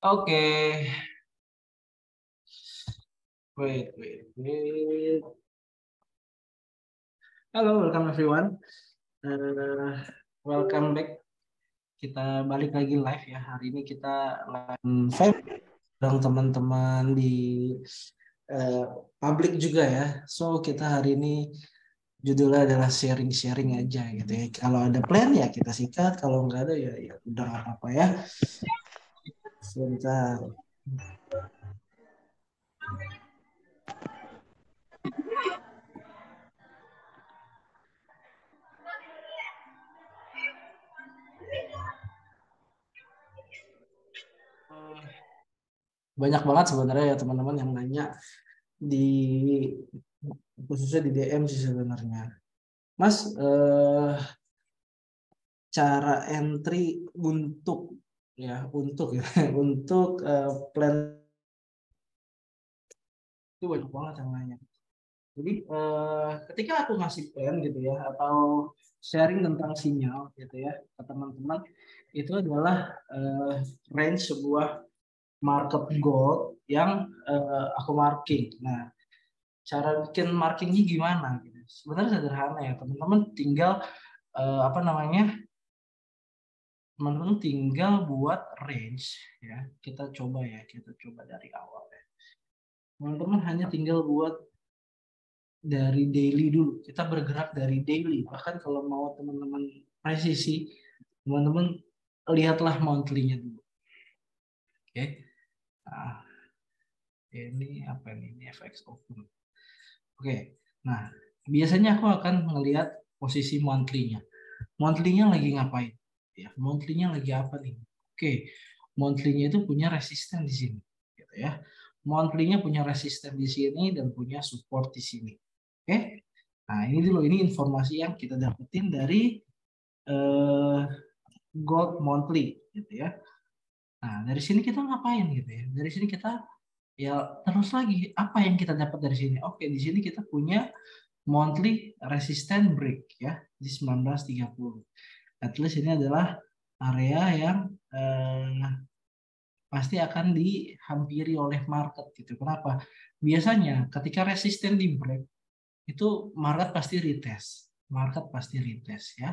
Oke, wait. Halo, welcome everyone. Welcome back. Kita balik lagi live ya. Hari ini kita live bareng teman-teman di eh, publik juga ya. So kita hari ini judulnya adalah sharing-sharing aja gitu ya. Kalau ada plan ya kita sikat, kalau nggak ada ya udah nggak apa-apa ya. Sebentar. Banyak banget sebenarnya ya teman-teman yang nanya di khususnya di DM sih sebenarnya. Mas, cara entry untuk ya untuk plan itu banyak banget yang nanya. Jadi ketika aku ngasih plan gitu ya atau sharing tentang sinyal gitu ya ke teman-teman itu adalah range sebuah market goal yang aku marking. Nah, cara bikin markingnya gimana gitu? Sebenarnya sederhana ya teman-teman, tinggal apa namanya? Teman-teman tinggal buat range ya. Kita coba dari awal ya. Teman-teman hanya tinggal buat dari daily dulu. Kita bergerak dari daily. Bahkan kalau mau teman-teman presisi, teman-teman lihatlah monthly-nya dulu. Oke. Nah, ini apa ini? Ini FX open. Oke. Nah, biasanya aku akan melihat posisi monthly-nya. Monthly-nya lagi ngapain? Ya, monthly-nya lagi apa nih? Oke. Monthly-nya itu punya resisten di sini, gitu ya. Monthly-nya punya resisten di sini dan punya support di sini. Oke. Nah, ini dulu, ini informasi yang kita dapetin dari eh, gold monthly gitu ya. Nah, dari sini kita ngapain gitu ya? Dari sini kita ya terus lagi apa yang kita dapat dari sini? Oke, di sini kita punya monthly resistant break ya di 1930. At least ini adalah area yang pasti akan dihampiri oleh market gitu. Kenapa? Biasanya ketika resisten di break itu market pasti retest. Market pasti retest ya.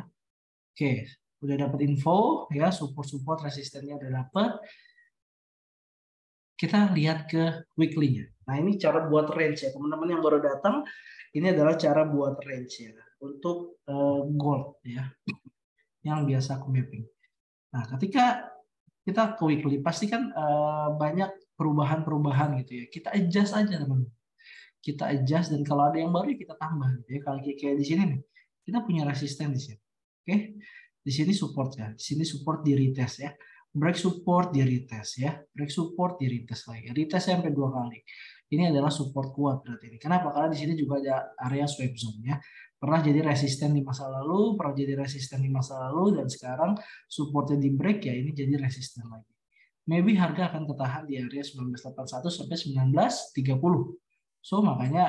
Oke, udah dapat info ya, support resistennya udah dapat. Kita lihat ke weekly-nya. Nah, ini cara buat range ya, teman-teman yang baru datang. Ini adalah cara buat range ya untuk gold ya, yang biasa aku mapping. Nah, ketika kita ke weekly pasti kan banyak perubahan-perubahan gitu ya. Kita adjust aja teman-teman. Kita adjust dan kalau ada yang baru ya kita tambah gitu ya. Kalau kayak di sini nih, kita punya resisten di sini. Oke. Di sini support ya. Di sini support di retest ya. Break support di retest ya. Break support di retest lagi. Retest sampai 2 kali. Ini adalah support kuat berarti ini. Kenapa? Karena di sini juga ada area swap zone ya. Pernah jadi resisten di masa lalu, pernah jadi resisten di masa lalu, dan sekarang supportnya di break ya ini jadi resisten lagi. Maybe harga akan tertahan di area 1981 sampai 1930. So makanya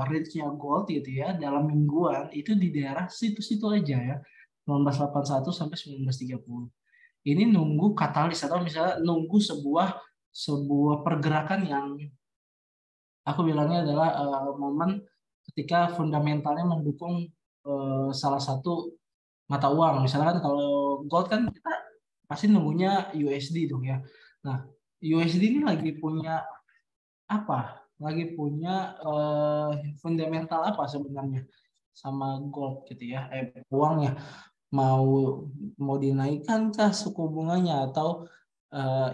range-nya gold gitu ya dalam mingguan itu di daerah situ-situ aja ya. 1981 sampai 1930. Ini nunggu katalis atau misalnya nunggu sebuah sebuah pergerakan yang aku bilangnya adalah momen ketika fundamentalnya mendukung salah satu mata uang. Misalkan kalau gold kan kita pasti nunggunya USD dong ya. Nah, USD ini lagi punya apa? Lagi punya fundamental apa sebenarnya sama gold gitu ya? Uangnya mau mau dinaikkan kah suku bunganya atau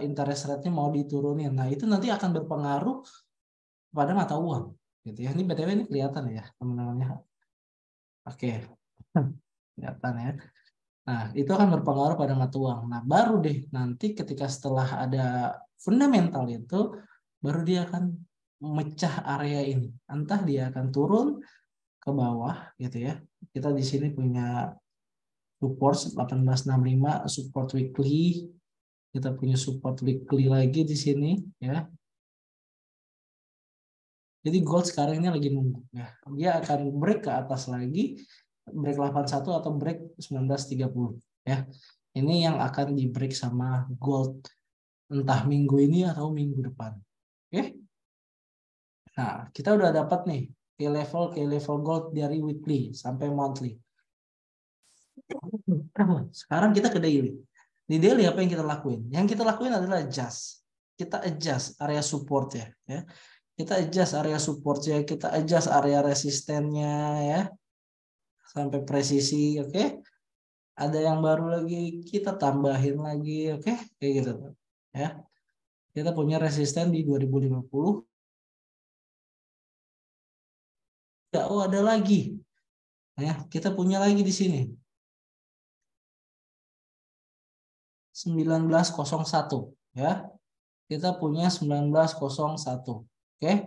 interest rate-nya mau diturunin. Nah, itu nanti akan berpengaruh pada mata uang gitu ya. Ini BTW ini kelihatan ya, teman-teman ya. Oke. Kelihatan ya. Nah, itu akan berpengaruh pada mata uang. Nah, baru deh nanti ketika setelah ada fundamental itu, baru dia akan memecah area ini. Entah dia akan turun ke bawah gitu ya. Kita di sini punya support 1865, support weekly. Kita punya support weekly lagi di sini ya. Jadi gold sekarang ini lagi nunggu ya. Dia akan break ke atas lagi, break 81 atau break 1930 ya. Ini yang akan di break sama gold entah minggu ini atau minggu depan. Oke. Nah, kita udah dapat nih key level gold dari weekly sampai monthly. Sekarang kita ke daily. Di daily apa yang kita lakuin? Yang kita lakuin adalah adjust. Kita adjust area support ya. Kita adjust area supportnya, kita adjust area resistennya ya. Sampai presisi, oke. Ada yang baru lagi, kita tambahin lagi, oke. Kayak gitu ya. Kita punya resisten di 2050. Ya, oh ada lagi. Ya, kita punya lagi di sini. 1901 ya. Kita punya 1901. Oke.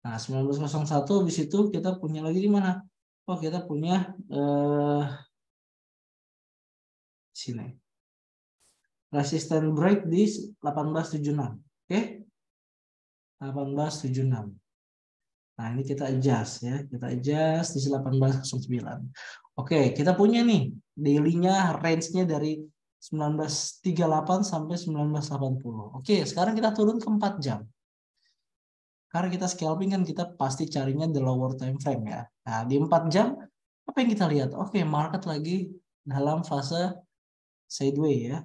Nah, 1901 di situ kita punya lagi di mana? Oh, kita punya sini. Resisten break di 1876. Oke. 1876. Nah, ini kita adjust ya. Kita adjust di 1809. Oke, kita punya nih daily-nya range-nya dari 1938 sampai 1980. Oke, sekarang kita turun ke 4 jam. Karena kita scalping kan kita pasti carinya the lower time frame ya. Nah, di 4 jam apa yang kita lihat? Oke, market lagi dalam fase sideways ya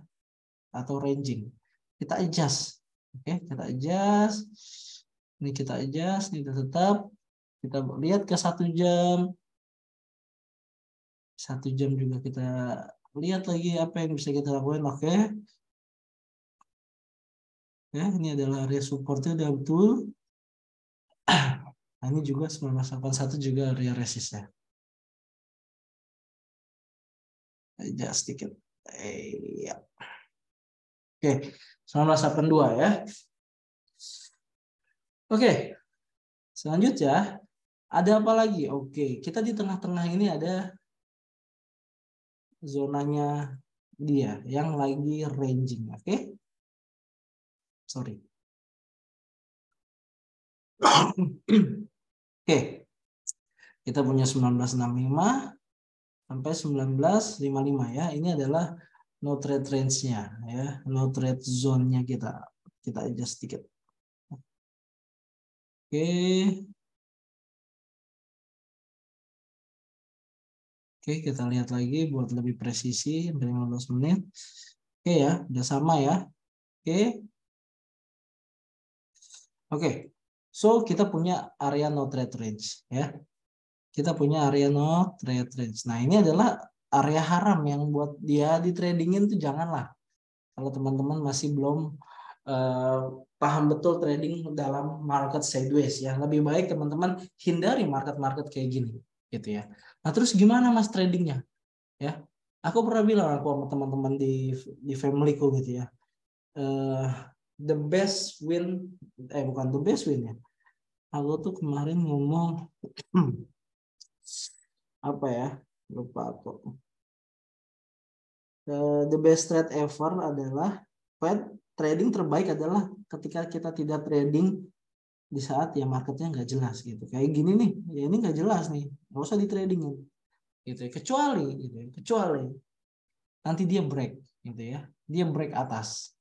atau ranging. Kita adjust. Oke, kita adjust. Ini kita adjust, ini kita tetap. Kita lihat ke 1 jam. 1 jam juga kita lihat lagi apa yang bisa kita lakukan. Oke. Ya, ini adalah area supportnya udah betul. Nah, ini juga 1981 juga area resistnya. Adjust sedikit. Ya. Oke, 1982 ya. Oke, selanjutnya ada apa lagi? Oke, kita di tengah-tengah ini ada zonanya dia yang lagi ranging. Oke, sorry. Oke, kita punya 1965 sampai 1955 ya. Ini adalah no trade range-nya ya, no trade zone-nya kita adjust sedikit. Oke. Oke, kita lihat lagi buat lebih presisi sampai 15 menit. Oke ya, udah sama ya. Oke. Oke. So, kita punya area no trade range ya. Kita punya area no trade range. Nah, ini adalah area haram yang buat dia di tradingin tuh janganlah. Kalau teman-teman masih belum paham betul trading dalam market sideways ya. Lebih baik teman-teman hindari market-market kayak gini gitu ya. Nah, terus gimana Mas tradingnya? Ya. Aku pernah bilang aku sama teman-teman di familyku gitu ya. The best win bukan the best win ya. Aku tuh kemarin ngomong apa ya? Lupa aku. The best trade ever adalah trading terbaik adalah ketika kita tidak trading di saat ya marketnya nggak jelas gitu. Kayak gini nih, ya ini nggak jelas nih, nggak usah di tradingin gitu ya. Kecuali gitu ya, kecuali nanti dia break gitu ya, dia break atas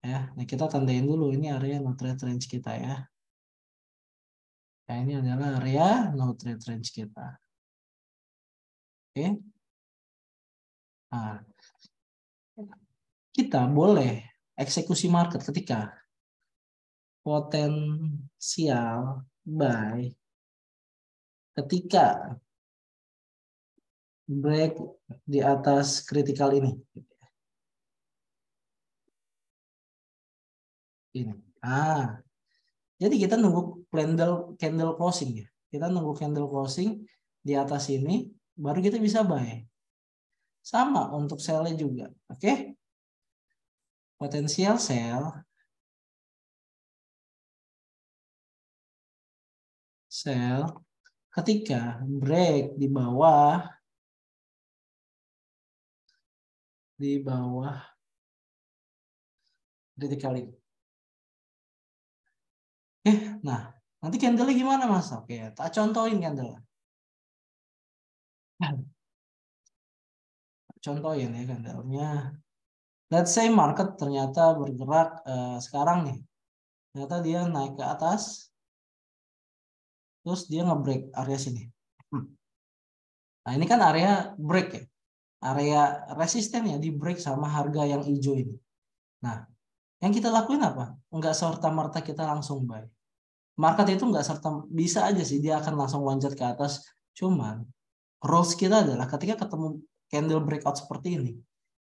ya. Nah, kita tandain dulu ini area no trade range kita ya. Nah, ini adalah area no trade range kita. Oke. Nah, kita boleh eksekusi market ketika potensial buy ketika break di atas critical ini. Ini. Jadi kita nunggu candle closing ya. Kita nunggu candle closing di atas ini, baru kita bisa buy. Sama untuk sell-nya juga. Oke. Potensial sell. Sell. Ketika break di bawah critical ini. Nah, nanti candle gimana Mas? Oke, tak contohin candle. Contohin ya candlenya. Let's say market ternyata bergerak sekarang nih, ternyata dia naik ke atas, terus dia nge-break area sini. Nah ini kan area break ya, area resisten ya, di break sama harga yang hijau ini. Nah yang kita lakuin apa? Enggak serta-merta kita langsung buy. Market itu enggak serta, bisa aja sih dia akan langsung loncat ke atas. Cuman rules kita adalah ketika ketemu candle breakout seperti ini,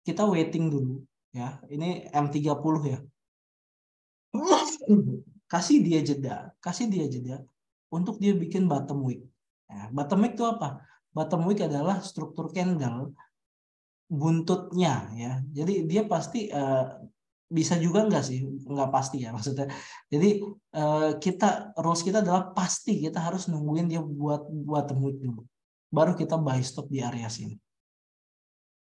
kita waiting dulu ya. Ini M30 ya. Kasih dia jeda untuk dia bikin bottom wick. Ya, bottom wick itu apa? Bottom wick adalah struktur candle buntutnya ya. Jadi dia pasti bisa juga enggak sih? Enggak pasti ya maksudnya. Jadi rules kita adalah pasti kita harus nungguin dia buat bottom wick dulu. Baru kita buy stop di area sini.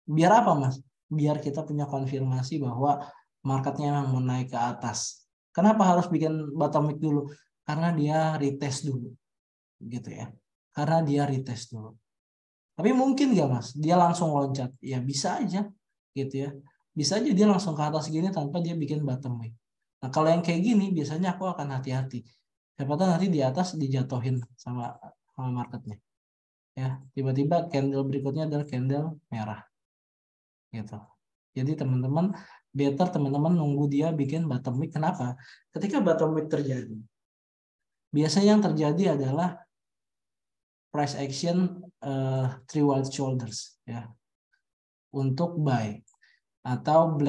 Biar apa Mas? Biar kita punya konfirmasi bahwa marketnya memang mau naik ke atas. Kenapa harus bikin bottom wick dulu? Karena dia retest dulu, gitu ya. Karena dia retest dulu. Tapi mungkin nggak Mas? Dia langsung loncat? Ya bisa aja, gitu ya. Bisa aja dia langsung ke atas gini tanpa dia bikin bottom wick. Nah kalau yang kayak gini biasanya aku akan hati-hati. Siapa tahu nanti di atas dijatuhin sama marketnya. Ya, tiba-tiba candle berikutnya adalah candle merah, gitu. Jadi teman-teman better teman-teman nunggu dia bikin bottom wick. Kenapa? Ketika bottom wick terjadi, biasanya yang terjadi adalah price action three white shoulders ya untuk buy, atau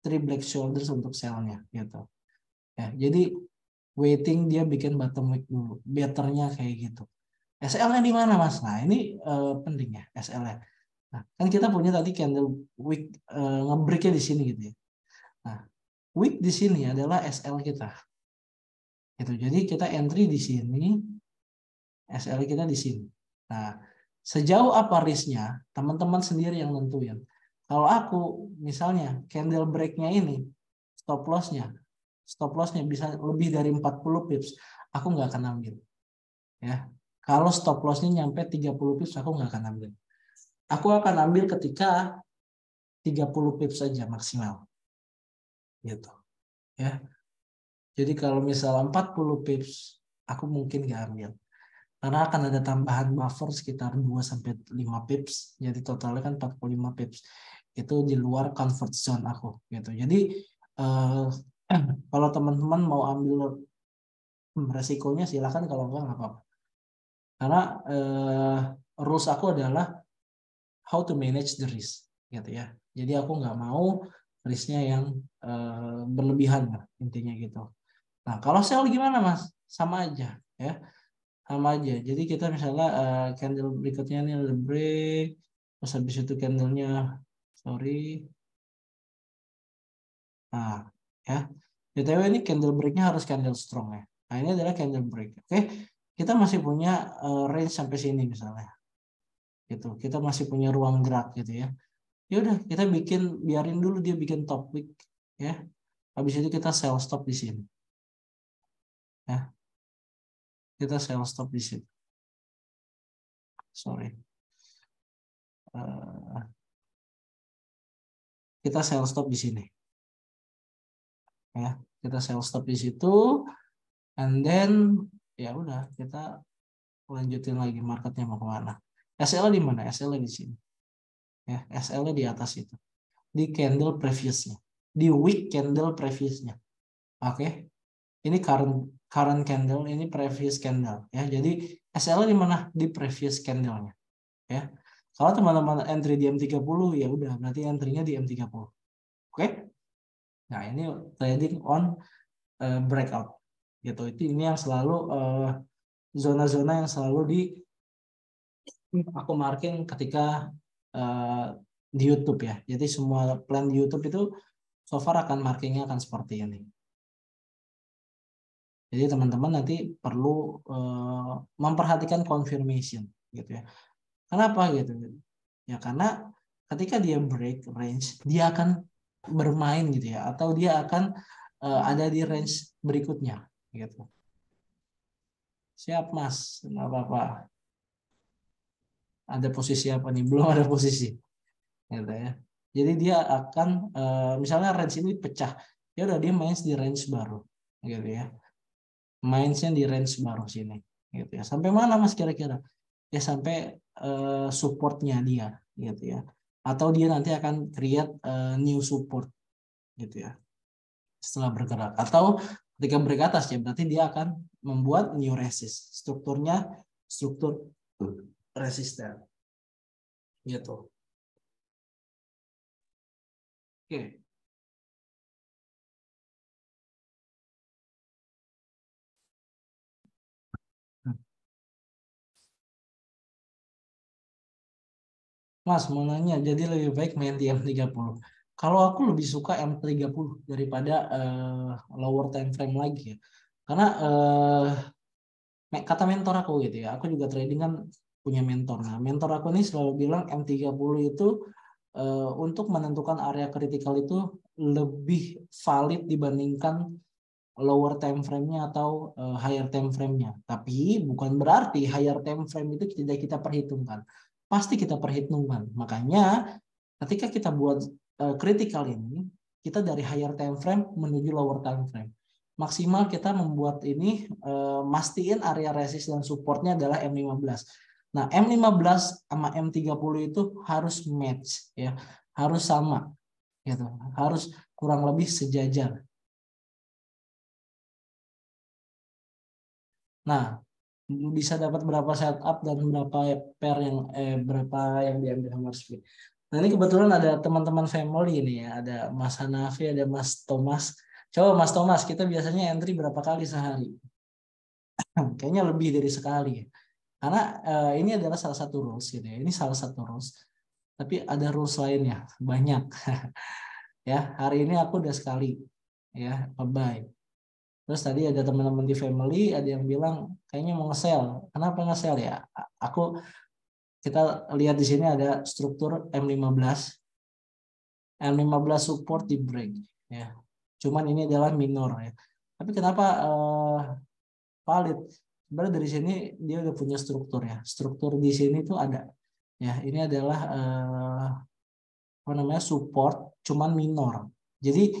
three black shoulders untuk sell-nya gitu. Ya, jadi waiting dia bikin bottom wick dulu. Betternya kayak gitu. SL-nya di mana Mas? Nah, ini penting ya SL-nya. Nah, kan kita punya tadi candle wick nge-break-nya di sini gitu ya. Nah, wick di sini adalah SL kita. Gitu. Jadi kita entry di sini, SL kita di sini. Nah, sejauh apa risknya, teman-teman sendiri yang nentuin. Kalau aku, misalnya candle break-nya ini, stop loss-nya bisa lebih dari 40 pips, aku nggak akan ambil. Ya, kalau stop loss-nya nyampe 30 pips, aku nggak akan ambil. Aku akan ambil ketika 30 pips saja maksimal. Gitu. Ya. Jadi kalau misal 40 pips, aku mungkin nggak ambil. Karena akan ada tambahan buffer sekitar 2-5 pips. Jadi totalnya kan 45 pips. Itu di luar comfort zone aku. Gitu. Jadi eh, kalau teman-teman mau ambil resikonya silakan, kalau enggak nggak apa-apa. Karena rules aku adalah how to manage the risk. Gitu ya. Jadi aku nggak mau risknya yang berlebihan lah, intinya gitu. Nah, kalau sell gimana, Mas? Sama aja, ya. Sama aja. Jadi kita misalnya candle berikutnya ini ada break, terus habis itu candlenya, sorry. Nah, ya. BTW ini candle breaknya harus candle strong ya. Nah, ini adalah candle break. Oke, kita masih punya range sampai sini misalnya. Gitu. Kita masih punya ruang gerak gitu ya. Ya udah, kita biarin dulu dia bikin top wick ya. Habis itu kita sell stop di sini. Ya. Kita sell stop di sini. Sorry. Kita sell stop di sini. Ya, kita sell stop di situ, and then ya udah kita lanjutin lagi marketnya mau kemana. SL di mana? SL di sini. Ya, SL di atas itu. Di candle previousnya. Di week candle previousnya. Oke. Ini current candle, ini previous candle ya. Jadi SL di mana? Di previous candle-nya. Ya. Kalau teman-teman entry di M30 ya udah berarti entry-nya di M30. Oke? Nah, ini trading on breakout gitu. Itu ini yang selalu zona-zona yang selalu aku marking ketika di YouTube ya. Jadi semua plan di YouTube itu so far akan markingnya akan seperti ini. Jadi teman-teman nanti perlu memperhatikan confirmation gitu ya. Kenapa gitu? Ya karena ketika dia break range, dia akan bermain gitu ya, atau dia akan ada di range berikutnya gitu. Siap Mas, nggak apa-apa. Ada posisi apa nih? Belum ada posisi. Gitu ya. Jadi dia akan misalnya range ini pecah, ya udah dia main di range baru, gitu ya. Mainnya di range baru sini, gitu ya. Sampai mana Mas kira-kira? Ya sampai supportnya dia, gitu ya. Atau dia nanti akan create new support, gitu ya. Setelah bergerak, atau ketika break atas ya berarti dia akan membuat new resist. Strukturnya struktur resisten, gitu. Oke. Mas mau nanya, jadi lebih baik main di M30. Kalau aku lebih suka M30 daripada lower time frame lagi ya. Karena kata mentor aku gitu ya, aku juga trading kan punya mentor. Nah, mentor aku ini selalu bilang M30 itu untuk menentukan area kritikal itu lebih valid dibandingkan lower time frame-nya atau higher time frame-nya. Tapi bukan berarti higher time frame itu tidak kita perhitungkan. Pasti kita perhitungkan. Makanya ketika kita buat critical ini, kita dari higher time frame menuju lower time frame. Maksimal kita membuat ini mastiin area resist dan supportnya adalah M15. Nah, M15 sama M30 itu harus match ya, harus sama gitu. Harus kurang lebih sejajar. Nah, bisa dapat berapa setup dan berapa pair yang berapa yang diambil sama Rizky. Nah, ini kebetulan ada teman-teman family ini ya, ada Mas Hanafi, ada Mas Thomas. Coba Mas Thomas, kita biasanya entry berapa kali sehari? Kayaknya lebih dari sekali ya. Karena ini adalah salah satu rules gitu ya. Ini salah satu rules. Tapi ada rules lainnya, banyak. Ya, hari ini aku udah sekali ya, bye. Terus tadi ada teman-teman di family, ada yang bilang kayaknya mau nge-sell. Kenapa nge-sell ya? Aku kita lihat di sini ada struktur M15. M15 support di break ya. Cuman ini adalah minor ya. Tapi kenapa valid? Sebenarnya dari sini dia udah punya struktur ya. Struktur di sini tuh ada ya. Ini adalah apa namanya support cuman minor. Jadi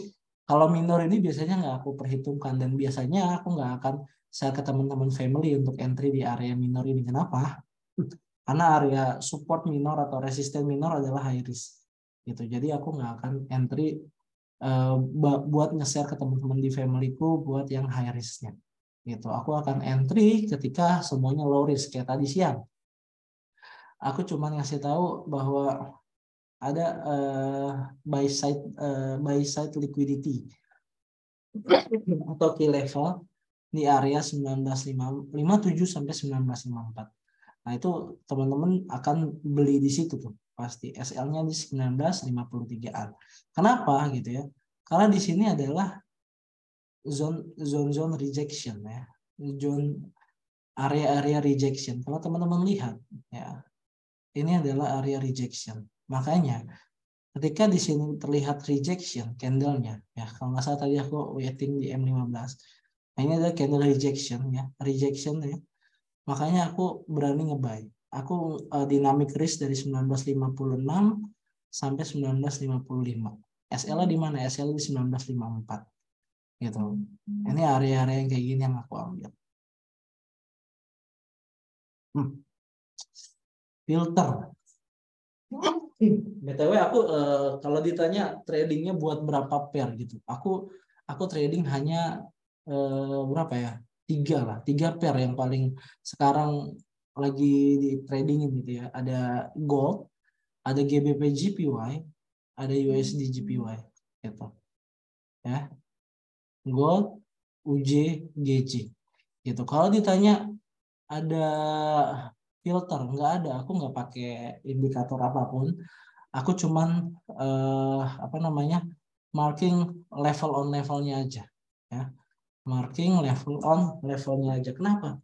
kalau minor ini biasanya nggak aku perhitungkan dan biasanya aku nggak akan share ke teman-teman family untuk entry di area minor ini. Kenapa? Karena area support minor atau resisten minor adalah high risk. Gitu. Jadi aku nggak akan entry buat nge-share ke teman-teman di familyku buat yang high risknya. Gitu. Aku akan entry ketika semuanya low risk kayak tadi siang. Aku cuma ngasih tahu bahwa ada buy side liquidity atau key level di area 1957 sampai 1954. Nah, itu teman-teman akan beli di situ tuh pasti SL-nya di 1953-an. Kenapa gitu ya? Karena di sini adalah zone rejection ya. Zone area rejection. Kalau teman-teman lihat ya, ini adalah area rejection. Makanya ketika di sini terlihat rejection candle-nya ya, kalau nggak salah tadi aku waiting di M15. Nah, ini adalah candle rejection ya, rejection ya. Makanya aku berani ngebuy. Aku dynamic risk dari 1956 sampai 1955. SL di mana? SL di 1954. Gitu. Ini area-area yang kayak gini yang aku ambil. Filter. BTW aku kalau ditanya tradingnya buat berapa pair gitu. Aku trading hanya berapa ya? 3 lah, 3 pair yang paling sekarang lagi di tradingin gitu ya. Ada gold, ada GBP JPY, ada USD JPY gitu. Ya. Gold, UJ, GJ gitu. Kalau ditanya ada filter, nggak ada. Aku nggak pakai indikator apapun. Aku cuman apa namanya marking level on levelnya aja. Ya. Marking level on levelnya aja. Kenapa?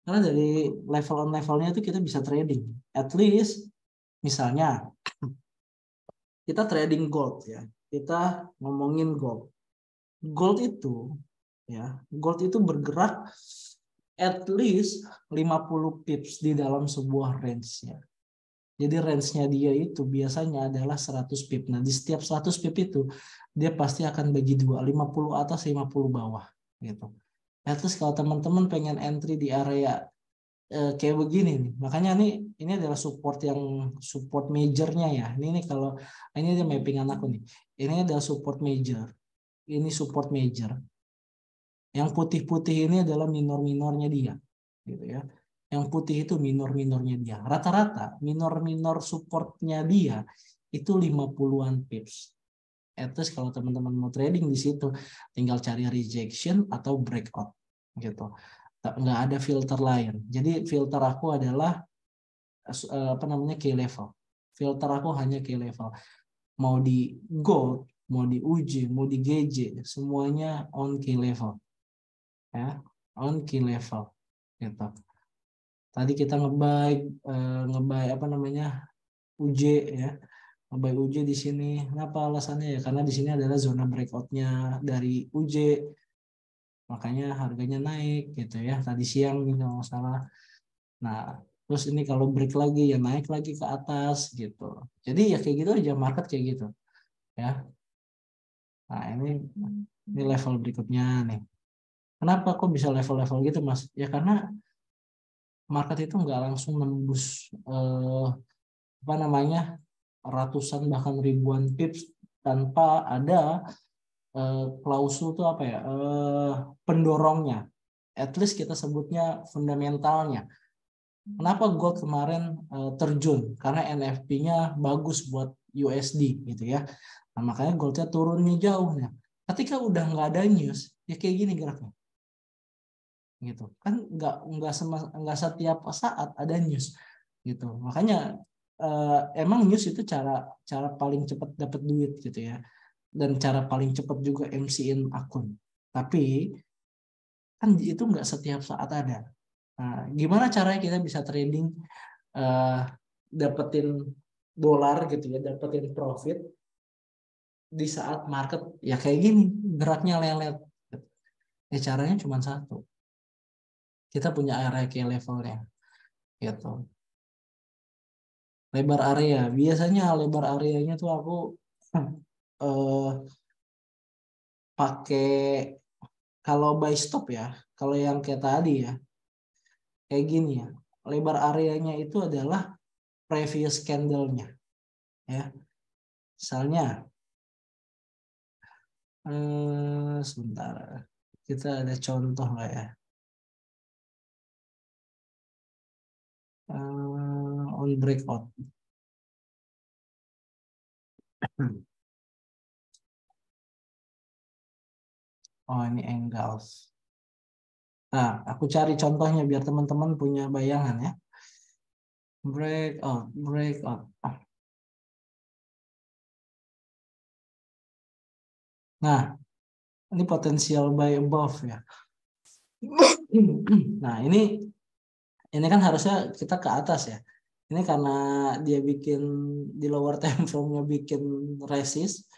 Karena dari level on levelnya itu kita bisa trading. At least misalnya kita trading gold ya. Kita ngomongin gold. Gold itu ya, gold itu bergerak at least 50 pips di dalam sebuah range ya. Jadi range-nya dia itu biasanya adalah 100 pip. Nah, di setiap 100 pip itu dia pasti akan bagi dua, 50 atas, 50 bawah gitu. At least kalau teman-teman pengen entry di area kayak begini nih. Makanya ini adalah support majornya ya. Ini kalau ini dia mappingan aku nih. Ini adalah support major. Ini support major. Yang putih-putih ini adalah minor-minornya dia, gitu ya. Yang putih itu minor-minornya dia. Rata-rata minor-minor supportnya dia itu 50-an pips. At least kalau teman-teman mau trading di situ, tinggal cari rejection atau breakout, gitu. Nggak ada filter lain. Jadi filter aku adalah apa namanya key level. Filter aku hanya key level. Mau di gold, mau di UJ, mau di GJ, semuanya on key level. Ya, on key level gitu. Tadi kita ngebuy apa namanya UJ ya, ngebuy UJ di sini. Kenapa alasannya ya? Karena di sini adalah zona breakoutnya dari UJ, makanya harganya naik gitu ya. Tadi siang nih kalau nggak salah. Nah, terus ini kalau break lagi ya naik lagi ke atas gitu. Jadi ya kayak gitu aja market kayak gitu ya. Nah ini level berikutnya nih. Kenapa kok bisa level-level gitu Mas? Ya karena market itu nggak langsung nembus apa namanya ratusan bahkan ribuan pips tanpa ada klausul tuh apa ya pendorongnya. At least kita sebutnya fundamentalnya. Kenapa gold kemarin terjun? Karena NFP-nya bagus buat USD gitu ya. Nah, makanya goldnya turunnya jauh. Nah, ketika udah nggak ada news, ya kayak gini geraknya. Gitu kan nggak setiap saat ada news gitu. Makanya emang news itu cara cara paling cepat dapat duit gitu ya. Dan cara paling cepat juga MC-in akun. Tapi kan itu nggak setiap saat ada. Nah, gimana caranya kita bisa trading uh, dapetin dolar gitu ya, dapetin profit di saat market ya kayak gini, geraknya lelet. Ya caranya cuma satu. Kita punya area key levelnya gitu. Lebar area. Biasanya lebar areanya tuh aku eh, pakai kalau buy stop ya. Kalau yang kayak tadi ya, kayak gini ya. Lebar areanya itu adalah previous candle-nya ya. Misalnya sebentar. Kita ada contoh nggak ya? On breakout. Oh, ini engulf. Nah, aku cari contohnya biar teman-teman punya bayangan ya. Breakout, breakout. Nah, ini potensial buy above ya. Nah, ini kan harusnya kita ke atas ya. Ini karena dia bikin di lower time frame-nya bikin resist,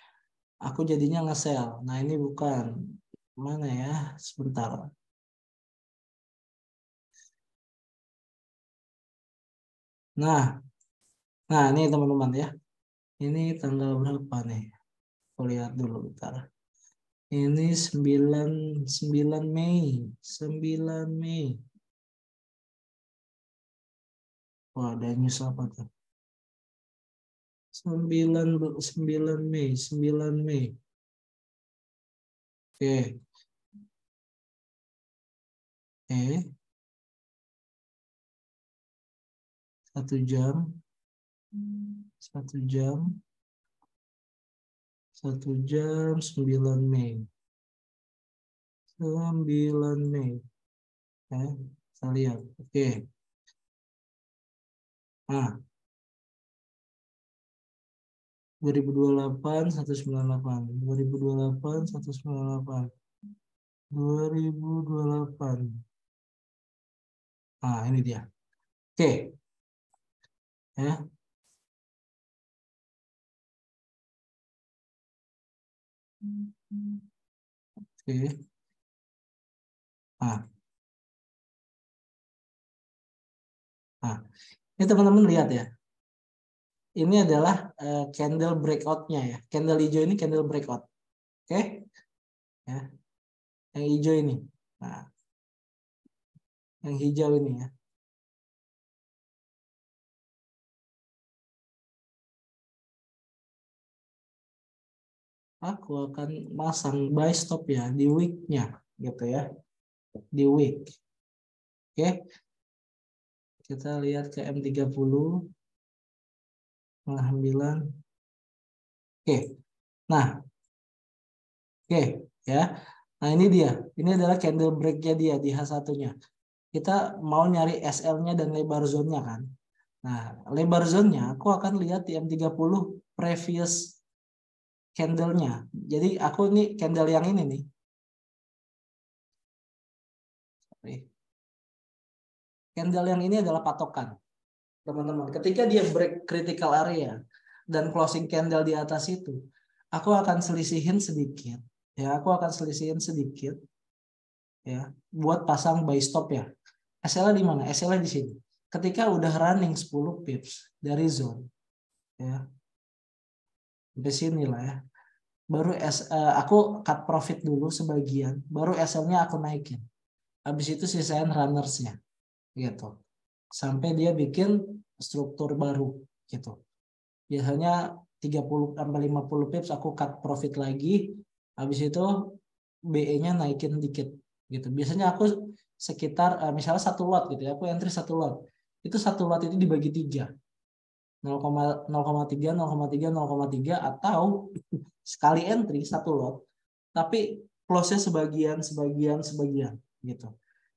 aku jadinya nge-sell. Nah, ini bukan. Mana ya? Sebentar. Nah, ini teman-teman ya. Ini tanggal berapa nih? Aku lihat dulu bentar. Ini 9 Mei. 9 Mei. Wah, ada news apa tuh? 9 Mei, 9 Mei. Oke. Oke. 1 jam. 1 jam. 1 jam 9 Mei. 9 Mei. Saya lihat. Oke. Nah, 2028 198. 2028 198. 2028. Nah, ini dia. Oke. Ya. Oke. Nah, nah, ini teman-teman lihat ya. ini adalah candle breakout-nya ya. Candle hijau ini candle breakout. Oke? Ya. Yang hijau ini. Nah, yang hijau ini ya. Aku akan masang buy stop ya di week-nya gitu ya. Di week. Oke. Kita lihat ke M30. 9. Oke. Nah, oke ya. Nah, ini dia. Ini adalah candle break-nya dia di H1-nya. Kita mau nyari SL-nya dan lebar zone-nya kan. Nah, lebar zone-nya aku akan lihat di M30 previous candle-nya. Jadi aku nih candle yang ini nih. Candle yang ini adalah patokan. Teman-teman, ketika dia break critical area dan closing candle di atas itu, aku akan selisihin sedikit. Ya, aku akan selisihin sedikit ya buat pasang buy stop ya. SL di mana? SL di sini. Ketika udah running 10 pips dari zone ya. Sampai sini lah ya. Baru aku cut profit dulu sebagian, baru SL-nya aku naikin. Habis itu sisain runners-nya gitu. Sampai dia bikin struktur baru gitu. Biasanya 30 sampai 50 pips aku cut profit lagi. Habis itu BE-nya naikin dikit gitu. Biasanya aku sekitar misalnya satu lot gitu ya. Aku entry satu lot. Itu satu lot itu dibagi 3. 0,3, 0,3, 0,3 atau sekali entry satu lot. Tapi close-nya sebagian gitu.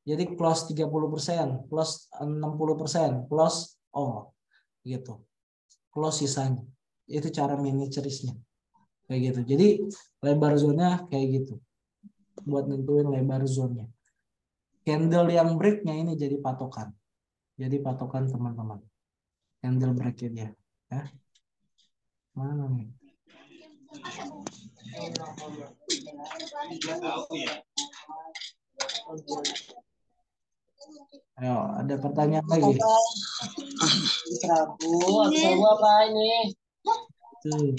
Jadi close 30%, close 60%, close all gitu. Close sisanya. Itu cara manage-nya. Kayak gitu. Jadi lebar zone-nya kayak gitu. Buat nentuin lebar zone-nya. Candle yang break-nya ini jadi patokan. Jadi patokan teman-teman. Candle break-nya dia. Ya. Mana nih? Ayo, ada pertanyaan lagi? Serabu apa ini? Tuh.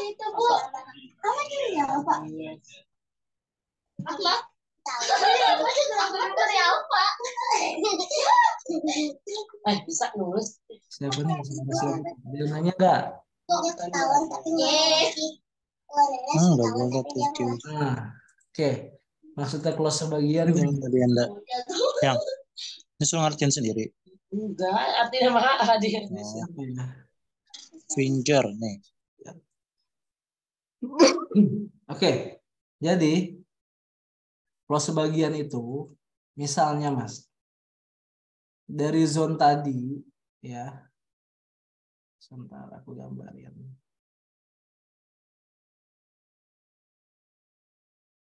Itu Bu. Apa ini apa? Apa? Bisa nulis. Siapa nih? Siapa? Dia nanya nggak? Udah boleh tuh. Nah, oke. Maksudnya close sebagian gimana? Yang ini suruh ngertiin sendiri. Enggak, artinya mah dia. Siapa ya? Finger nih. Oke. Jadi close sebagian itu misalnya Mas dari zone tadi ya. Sebentar aku gambarin.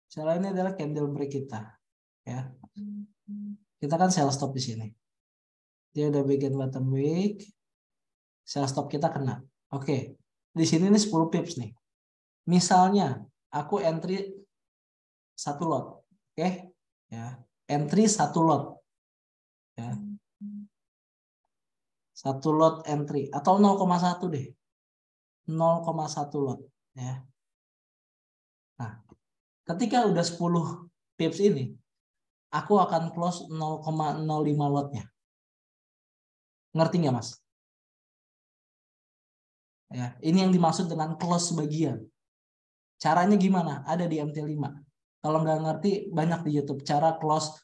Misalnya ini adalah candle break kita ya. Kita kan sell stop di sini. Dia udah bikin bottom wick. Sell stop kita kena. Oke. Di sini nih 10 pips nih. Misalnya aku entry satu lot. Oke. Ya. Entry satu lot. Ya. Satu lot entry atau 0,1 deh. 0,1 lot ya. Nah, ketika udah 10 pips ini, aku akan close 0,05 lotnya. Ngerti nggak Mas? Ya, ini yang dimaksud dengan close sebagian. Caranya gimana? Ada di MT5. Kalau nggak ngerti, banyak di YouTube cara close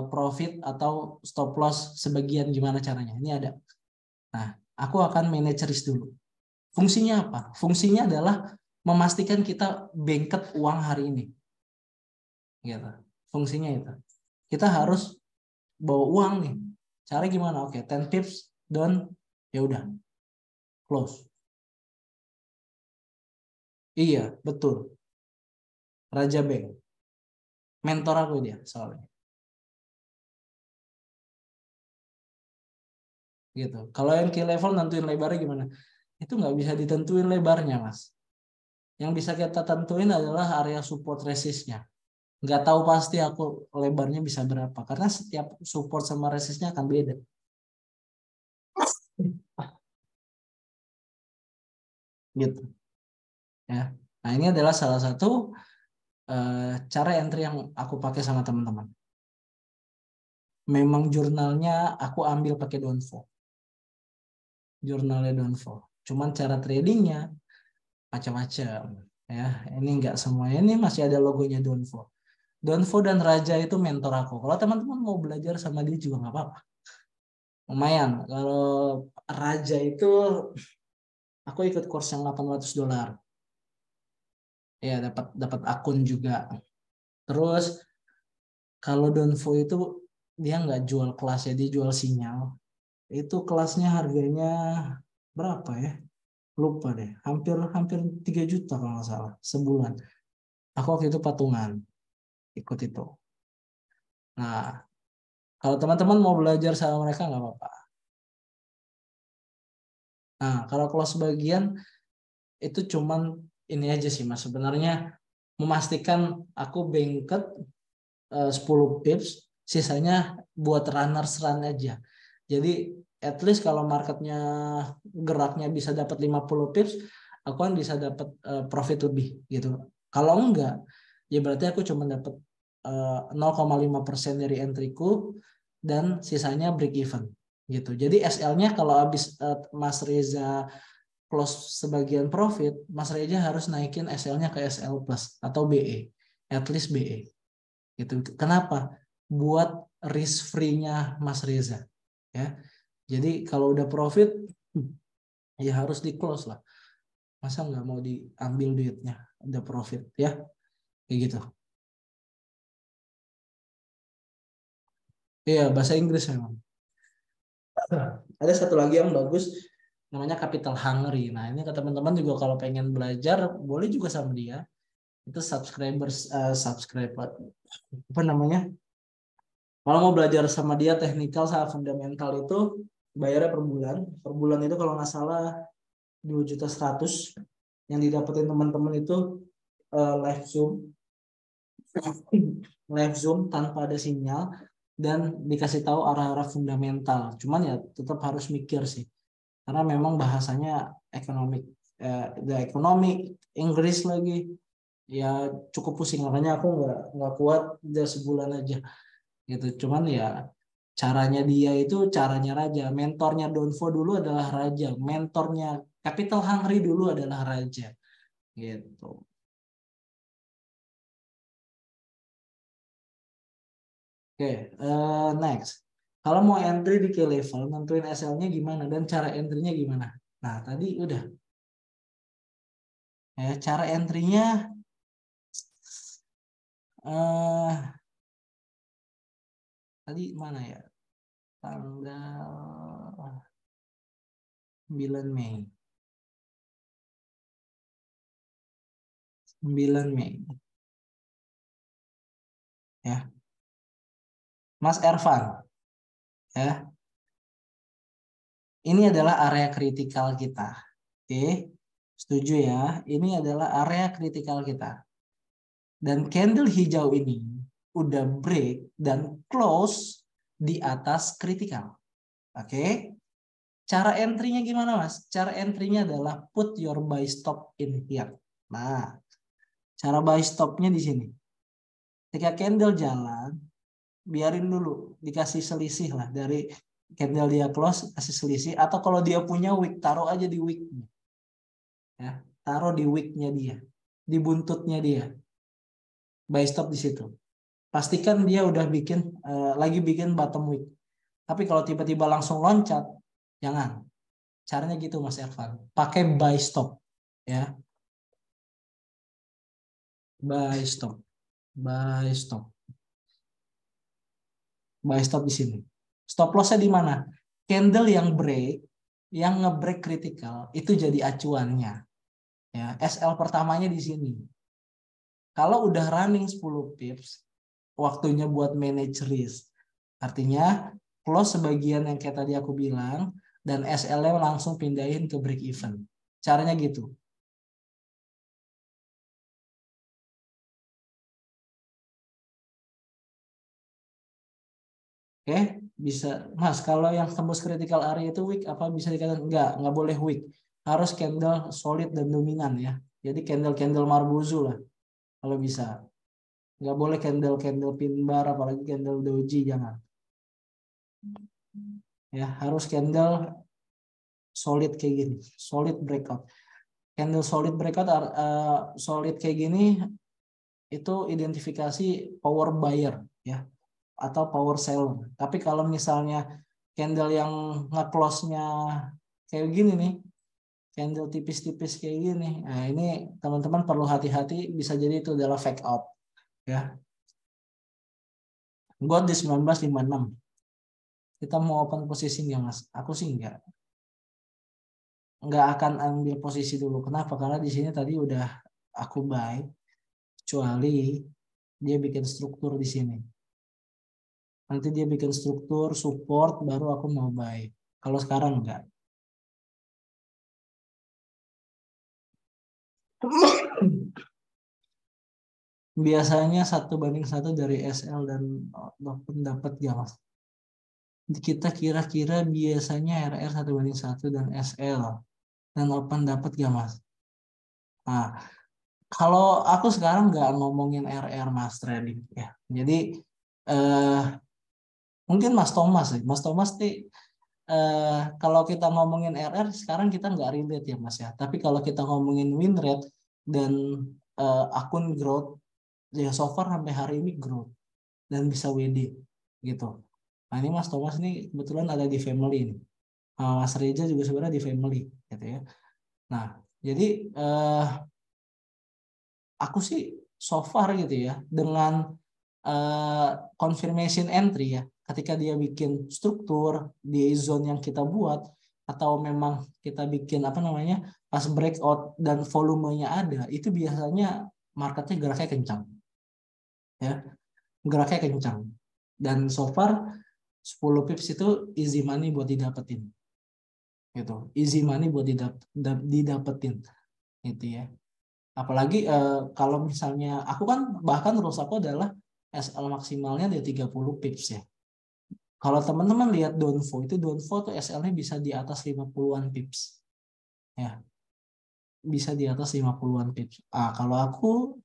profit atau stop loss sebagian gimana caranya. Ini ada. Nah, aku akan manage risk dulu. Fungsinya apa? Fungsinya adalah memastikan kita bengket uang hari ini. Gitu. Fungsinya itu. Kita harus bawa uang nih. Cara gimana? Oke, 10 pips dan ya udah. Close. Iya, betul. Raja Bank. Mentor aku dia soalnya. Gitu. Kalau yang key level nentuin lebarnya gimana? Itu nggak bisa ditentuin lebarnya, Mas. Yang bisa kita tentuin adalah area support resistnya. Nggak tahu pasti aku lebarnya bisa berapa. Karena setiap support sama resistnya akan beda. gitu ya. Nah ini adalah salah satu cara entry yang aku pakai sama teman-teman. Memang jurnalnya aku ambil pakai Donvo, jurnalnya Donvo. Cuman cara tradingnya macam-macam ya. Ini enggak semuanya, ini masih ada logonya Donvo. Donvo dan Raja itu mentor aku. Kalau teman-teman mau belajar sama dia juga nggak apa-apa. Lumayan. Kalau Raja itu aku ikut course yang $800. Ya, dapat dapat akun juga. Terus kalau Donvo itu dia nggak jual kelas ya, dia jual sinyal. Itu kelasnya harganya berapa ya? Lupa deh. Hampir hampir 3 juta kalau nggak salah sebulan. Aku waktu itu patungan ikut itu. Nah, kalau teman-teman mau belajar sama mereka nggak apa-apa. Nah, kalau sebagian itu cuman ini aja sih Mas. Sebenarnya memastikan aku bengket 10 pips, sisanya buat runners run aja. Jadi at least kalau marketnya geraknya bisa dapat 50 pips, aku kan bisa dapat profit lebih gitu. Kalau enggak, ya berarti aku cuma dapat 0,5% dari entryku dan sisanya break even gitu. Jadi SL-nya kalau habis Mas Reza close sebagian profit, Mas Reza harus naikin SL-nya ke SL plus atau BE, at least BE gitu. Kenapa? Buat risk free-nya Mas Reza ya. Jadi kalau udah profit ya harus di close lah. Masa nggak mau diambil duitnya udah profit ya, kayak gitu. Iya, bahasa Inggris memang. Ada satu lagi yang bagus namanya Capital Hungry. Nah ini ke teman-teman juga kalau pengen belajar boleh juga sama dia. Itu subscriber apa namanya? Kalau mau belajar sama dia teknikal sama fundamental itu bayarnya per bulan. Per bulan itu kalau nggak salah 2.100.000 yang didapetin teman-teman itu live zoom, live zoom tanpa ada sinyal dan dikasih tahu arah-arah fundamental. Cuman ya tetap harus mikir sih, karena memang bahasanya ekonomik, ekonomi Inggris lagi, ya cukup pusing. Makanya aku nggak kuat udah sebulan aja gitu. Cuman ya caranya dia itu caranya raja. Mentornya Donvo dulu adalah raja. Mentornya Capital Hungry dulu adalah raja. Gitu. Oke, next. Kalau mau entry di key level, nentuin SL-nya gimana dan cara entry-nya gimana? Nah, tadi udah. Ya, cara entry-nya tadi mana ya? Tanggal 9 Mei. 9 Mei. Ya. Mas Ervan, ya. Ini adalah area kritikal kita. Oke. Setuju ya? Ini adalah area kritikal kita. Dan candle hijau ini udah break dan close di atas kritikal. Oke. Cara entry-nya gimana, Mas? Cara entry-nya adalah put your buy stop in here. Nah, cara buy stop-nya di sini. Ketika candle jalan, biarin dulu dikasih selisih lah dari candle dia close, kasih selisih, atau kalau dia punya wick, taruh aja di wick-nya. Ya, taruh di wick-nya dia, di buntutnya dia. Buy stop di situ. Pastikan dia udah bikin lagi bikin bottom wick. Tapi kalau tiba-tiba langsung loncat, jangan. Caranya gitu Mas Ervan. Pakai buy stop ya. Buy stop. Buy stop. Buy stop di sini. Stop loss-nya di mana? Candle yang break, yang nge-break critical itu jadi acuannya. Ya, SL pertamanya di sini. Kalau udah running 10 pips, waktunya buat manage risk. Artinya close sebagian yang kayak tadi aku bilang dan SL-nya langsung pindahin ke break even. Caranya gitu. Oke, bisa. Mas, kalau yang tembus critical area itu weak apa bisa dikatakan enggak boleh weak. harus candle solid dan dominan ya. Jadi candle Marubozu lah kalau bisa. Nggak boleh candle pin bar, apalagi candle doji, jangan. Ya, harus candle solid kayak gini, solid breakout. Candle solid breakout, solid kayak gini itu identifikasi power buyer ya, atau power seller. Tapi kalau misalnya candle yang nge-close-nya kayak gini nih, candle tipis-tipis kayak gini, nah ini teman-teman perlu hati-hati, bisa jadi itu adalah fake out ya. Gue di 1956. Kita mau open posisi nggak mas? Aku sih nggak akan ambil posisi dulu. Kenapa? Karena di sini tadi udah aku buy, kecuali dia bikin struktur di sini. Nanti dia bikin struktur support, baru aku mau buy. Kalau sekarang enggak. Biasanya 1:1 dari SL dan open dapat ya mas. Kita kira-kira biasanya RR 1:1 dan SL dan open dapat ya mas. Nah, kalau aku sekarang nggak ngomongin RR mas trading ya. Jadi mungkin Mas Thomas ya. Mas Thomas nih kalau kita ngomongin RR sekarang kita nggak relate ya mas ya. Tapi kalau kita ngomongin win rate dan akun growth ya, so far sampai hari ini growth dan bisa WD gitu. Nah ini Mas Thomas nih kebetulan ada di family ini. Mas Reza juga sebenarnya di family gitu ya. Nah jadi aku sih so far gitu ya dengan confirmation entry ya, ketika dia bikin struktur di zone yang kita buat, atau memang kita bikin apa namanya pas breakout dan volumenya ada, itu biasanya marketnya geraknya kencang ya, geraknya kencang, dan so far 10 pips itu easy money buat didapetin gitu, easy money buat didapetin gitu ya. Apalagi kalau misalnya aku kan bahkan rules aku adalah SL maksimalnya di 30 pips ya. Kalau teman-teman lihat Donvo itu, Donvo tuh SL-nya bisa di atas 50-an pips. Ya, bisa di atas 50-an pips. Kalau aku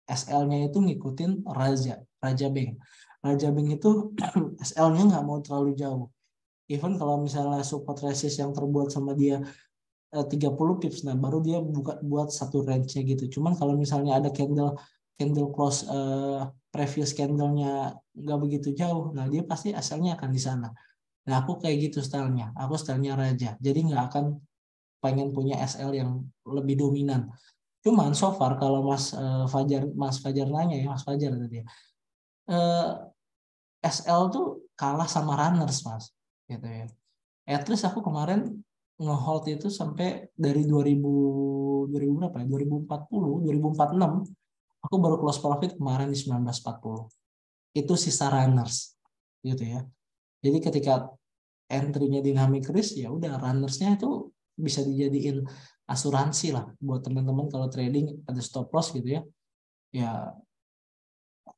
SL-nya itu ngikutin Raja Bank. Raja Bank itu SL-nya nggak mau terlalu jauh. Even kalau misalnya support resist yang terbuat sama dia 30 pips, nah baru dia buat satu range-nya gitu. Cuman kalau misalnya ada candle candle close previous candle-nya nggak begitu jauh, nah dia pasti asalnya akan di sana. Nah aku kayak gitu stylenya, aku stylenya raja, jadi nggak akan pengen punya SL yang lebih dominan. Cuman so far kalau Mas Fajar nanya ya, Mas Fajar tadi ya, SL tuh kalah sama runners mas, gitu ya. At least aku kemarin ngehold itu sampai dari 2000 berapa ya? 2040, 2046 aku baru close profit kemarin di 1940. Itu sisa runners gitu ya. Jadi ketika entry-nya dynamic risk ya udah runnersnya itu bisa dijadiin asuransi lah buat teman-teman kalau trading ada stop loss gitu ya. Ya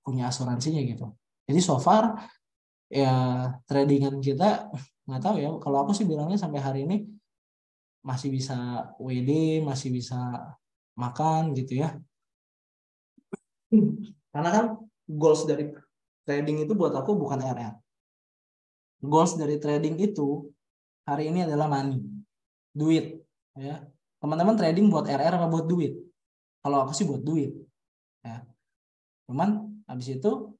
punya asuransinya gitu. Jadi so far ya tradingan kita nggak tahu ya. Kalau aku sih bilangnya sampai hari ini masih bisa WD, masih bisa makan gitu ya. Karena kan goals dari trading itu buat aku bukan RR. Goals dari trading itu hari ini adalah money, duit ya. Teman-teman trading buat RR apa buat duit? Kalau aku sih buat duit ya. Cuman habis itu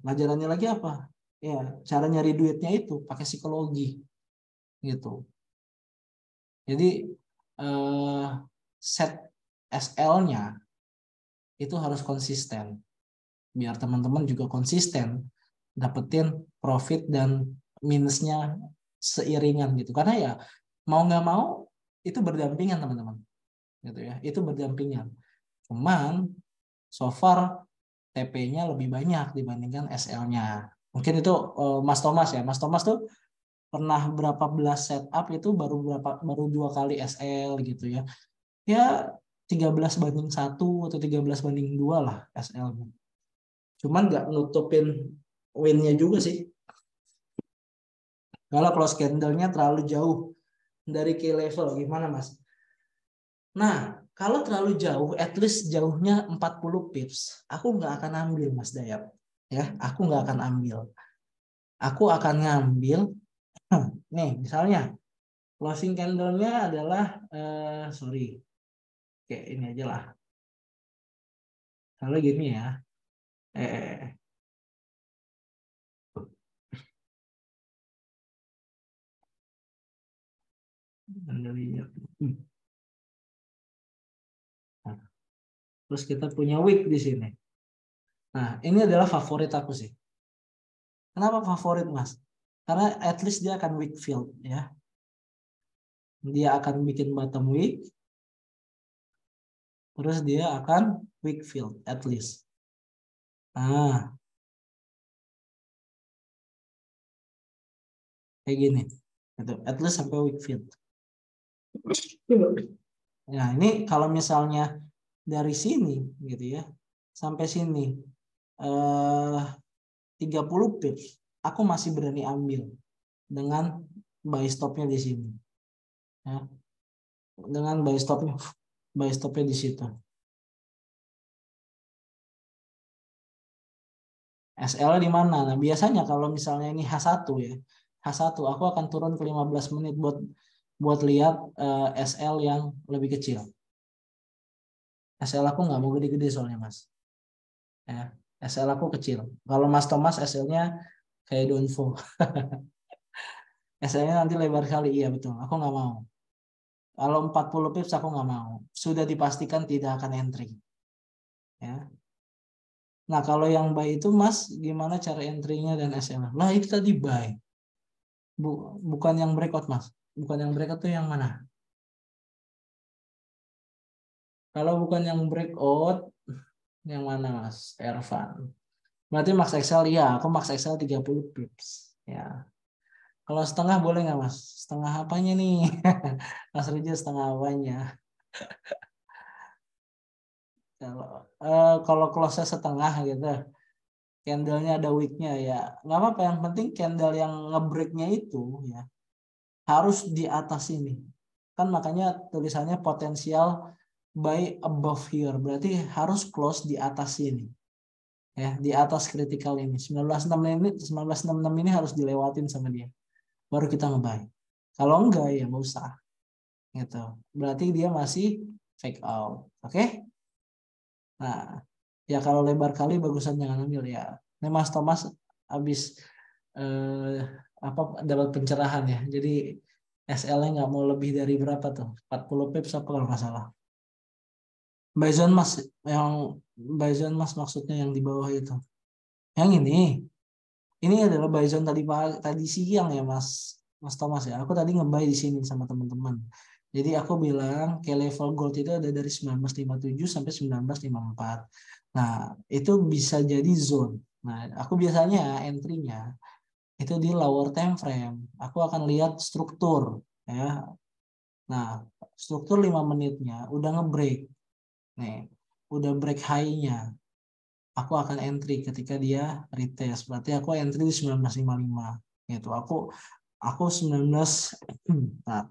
pelajarannya lagi apa? Ya, cara nyari duitnya itu pakai psikologi gitu. Jadi set SL-nya itu harus konsisten. Biar teman-teman juga konsisten dapetin profit dan minusnya seiringan gitu. Karena ya mau nggak mau itu berdampingan teman-teman. Gitu ya. Itu berdampingan. Cuman so far TP-nya lebih banyak dibandingkan SL-nya. Mungkin itu Mas Thomas ya. Mas Thomas tuh pernah berapa belas setup itu baru 2 kali SL gitu ya. Ya 13:1 atau 13:2 lah SL-nya. Cuman nggak nutupin win-nya juga sih. Kalau close candle-nya terlalu jauh dari key level. Gimana Mas? Nah, kalau terlalu jauh, at least jauhnya 40 pips, aku nggak akan ambil Mas Dayap. Ya, aku nggak akan ambil. Aku akan ngambil, nih misalnya, closing candle-nya adalah, sorry, kayak ini aja lah. Kalau gini ya, Nah, terus kita punya wick di sini. Nah, ini adalah favorit aku sih. Kenapa favorit Mas? Karena at least dia akan wick field ya. Dia akan bikin bottom wick, terus dia akan wick field at least. Nah, kayak gini. Gitu. At least sampai wick field. Nah, ini kalau misalnya dari sini gitu ya, sampai sini 30 pips, aku masih berani ambil dengan buy stopnya di sini. Ya. Dengan buy stopnya di situ. SL di mana? Nah, biasanya kalau misalnya ini H1 ya. H1 aku akan turun ke 15 menit buat lihat SL yang lebih kecil. SL aku nggak mau gede-gede soalnya Mas. Ya, SL aku kecil. Kalau Mas Thomas SL-nya kayak Donvo. SL-nya nanti lebar kali, iya betul. Aku nggak mau. Kalau 40 pips aku nggak mau. Sudah dipastikan tidak akan entry. Ya. Nah kalau yang buy itu Mas, gimana cara entry-nya dan SL? Lah itu tadi buy. Bukan yang breakout Mas. Bukan yang breakout tuh yang mana? Kalau bukan yang breakout, yang mana Mas? Ervan. Berarti Max Excel, ya aku Max Excel 30 pips. Ya. Kalau setengah boleh nggak Mas? Setengah apanya nih? Mas Rija setengah apanya? Kalau close setengah gitu, candlenya ada wicknya ya, nggak apa-apa. Yang penting candle yang ngebreaknya itu ya harus di atas ini. Kan makanya tulisannya potensial buy above here. Berarti harus close di atas ini. Ya, di atas critical ini. 1966 ini harus dilewatin sama dia. Baru kita ngebuy. Kalau enggak ya nggak usah. Gitu. Berarti dia masih fake out. Oke? Nah, ya kalau lebar kali bagusan jangan ambil ya. Ini Mas Thomas habis eh, apa dapat pencerahan ya. Jadi SL-nya nggak mau lebih dari berapa tuh? 40 pips apa kalau nggak salah. Bison Mas yang Bison Mas maksudnya yang di bawah itu. Yang ini. Ini adalah Bison tadi siang ya Mas Mas Thomas ya. Aku tadi ngebay di sini sama teman-teman. Jadi aku bilang ke level gold itu ada dari 1957 sampai 1954. Nah, itu bisa jadi zone. Nah, aku biasanya entry-nya itu di lower time frame. Aku akan lihat struktur ya. Nah, struktur 5 menitnya udah ngebreak. Nih, udah break high-nya. Aku akan entry ketika dia retest. Berarti aku entry di 1955 gitu. Aku 19 nah,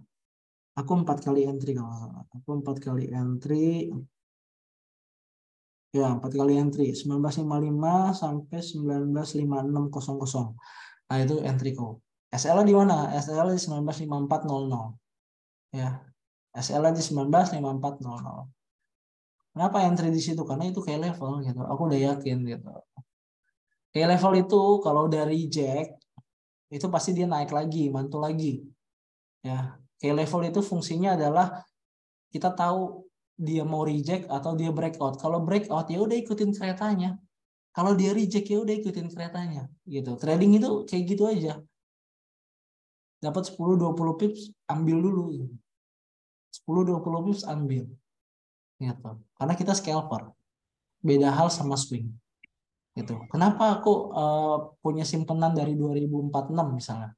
aku 4 kali entry kalau nggak salah. Aku 4 kali entry. Ya, 4 kali entry. 1955 sampai 195600. Nah, itu entryku. SL di mana? SL di 195400. Ya. SL di 195400. Kenapa entry di situ? Karena itu kayak level gitu. Aku udah yakin gitu. Kayak level itu kalau dari Jack itu pasti dia naik lagi, mantul lagi. Ya. Kayak level itu fungsinya adalah kita tahu dia mau reject atau dia breakout. Kalau breakout ya udah ikutin keretanya. Kalau dia reject ya udah ikutin keretanya gitu. Trading itu kayak gitu aja. Dapat 10-20 pips ambil dulu. 10-20 pips ambil gitu. Karena kita scalper. Beda hal sama swing gitu. Kenapa aku punya simpenan dari 2046 misalnya?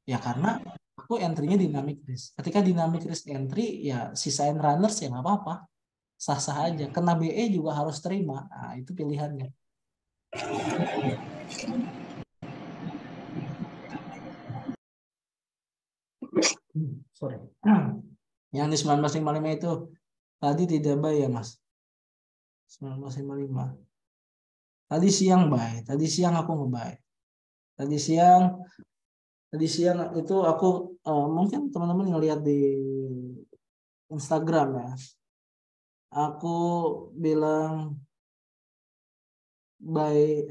Ya karena aku entry-nya dynamic risk. Ketika dynamic risk entry ya sisain runners ya nggak apa-apa. Sah-sah aja. Kena BE juga harus terima. Nah, itu pilihannya. Sorry. Yang di 1955 itu tadi tidak buy ya Mas. 1955. Tadi siang buy. Tadi siang aku nge-buy. Tadi siang itu aku mungkin teman-teman ngelihat di Instagram ya. Aku bilang buy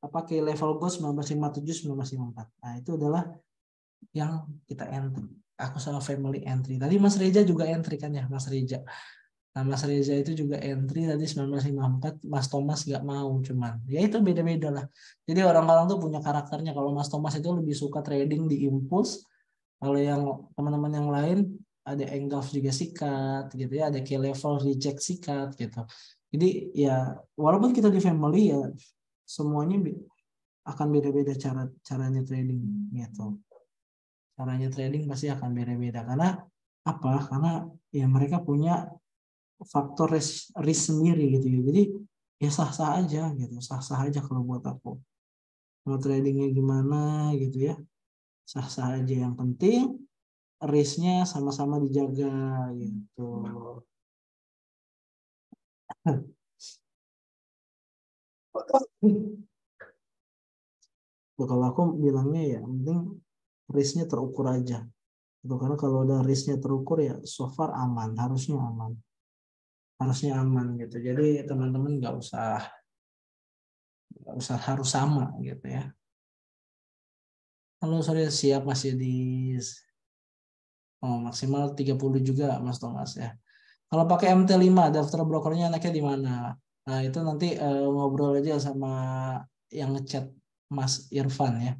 pakai level goal 1957 1954. Nah, itu adalah yang kita entry. Aku sama family entry. Tadi Mas Reza juga entry kan ya, Mas Reza. Nah, Mas Reza itu juga entry tadi 1954, Mas Thomas nggak mau cuman. Ya itu beda-beda lah. Jadi orang-orang tuh punya karakternya. Kalau Mas Thomas itu lebih suka trading di impuls. Kalau yang teman-teman yang lain ada engulf juga sikat gitu ya, ada key level reject sikat gitu. Jadi ya walaupun kita di family ya semuanya akan beda-beda caranya trading gitu. Caranya trading pasti akan beda-beda karena apa? Karena ya mereka punya faktor risk sendiri gitu ya. Jadi ya sah-sah aja gitu, sah-sah aja kalau buat aku. Mau tradingnya gimana gitu ya, sah-sah aja. Yang penting risknya sama-sama dijaga gitu. Kalau aku bilangnya ya, penting risknya terukur aja. Gitu. Karena kalau udah risknya terukur ya, so far aman, harusnya aman gitu. Jadi teman-teman nggak usah harus sama gitu ya. Kalau sorry siap masih di maksimal 30 juga Mas Thomas ya. Kalau pakai MT5 daftar brokernya enaknya di mana? Nah, itu nanti ngobrol aja sama yang ngechat Mas Irfan ya.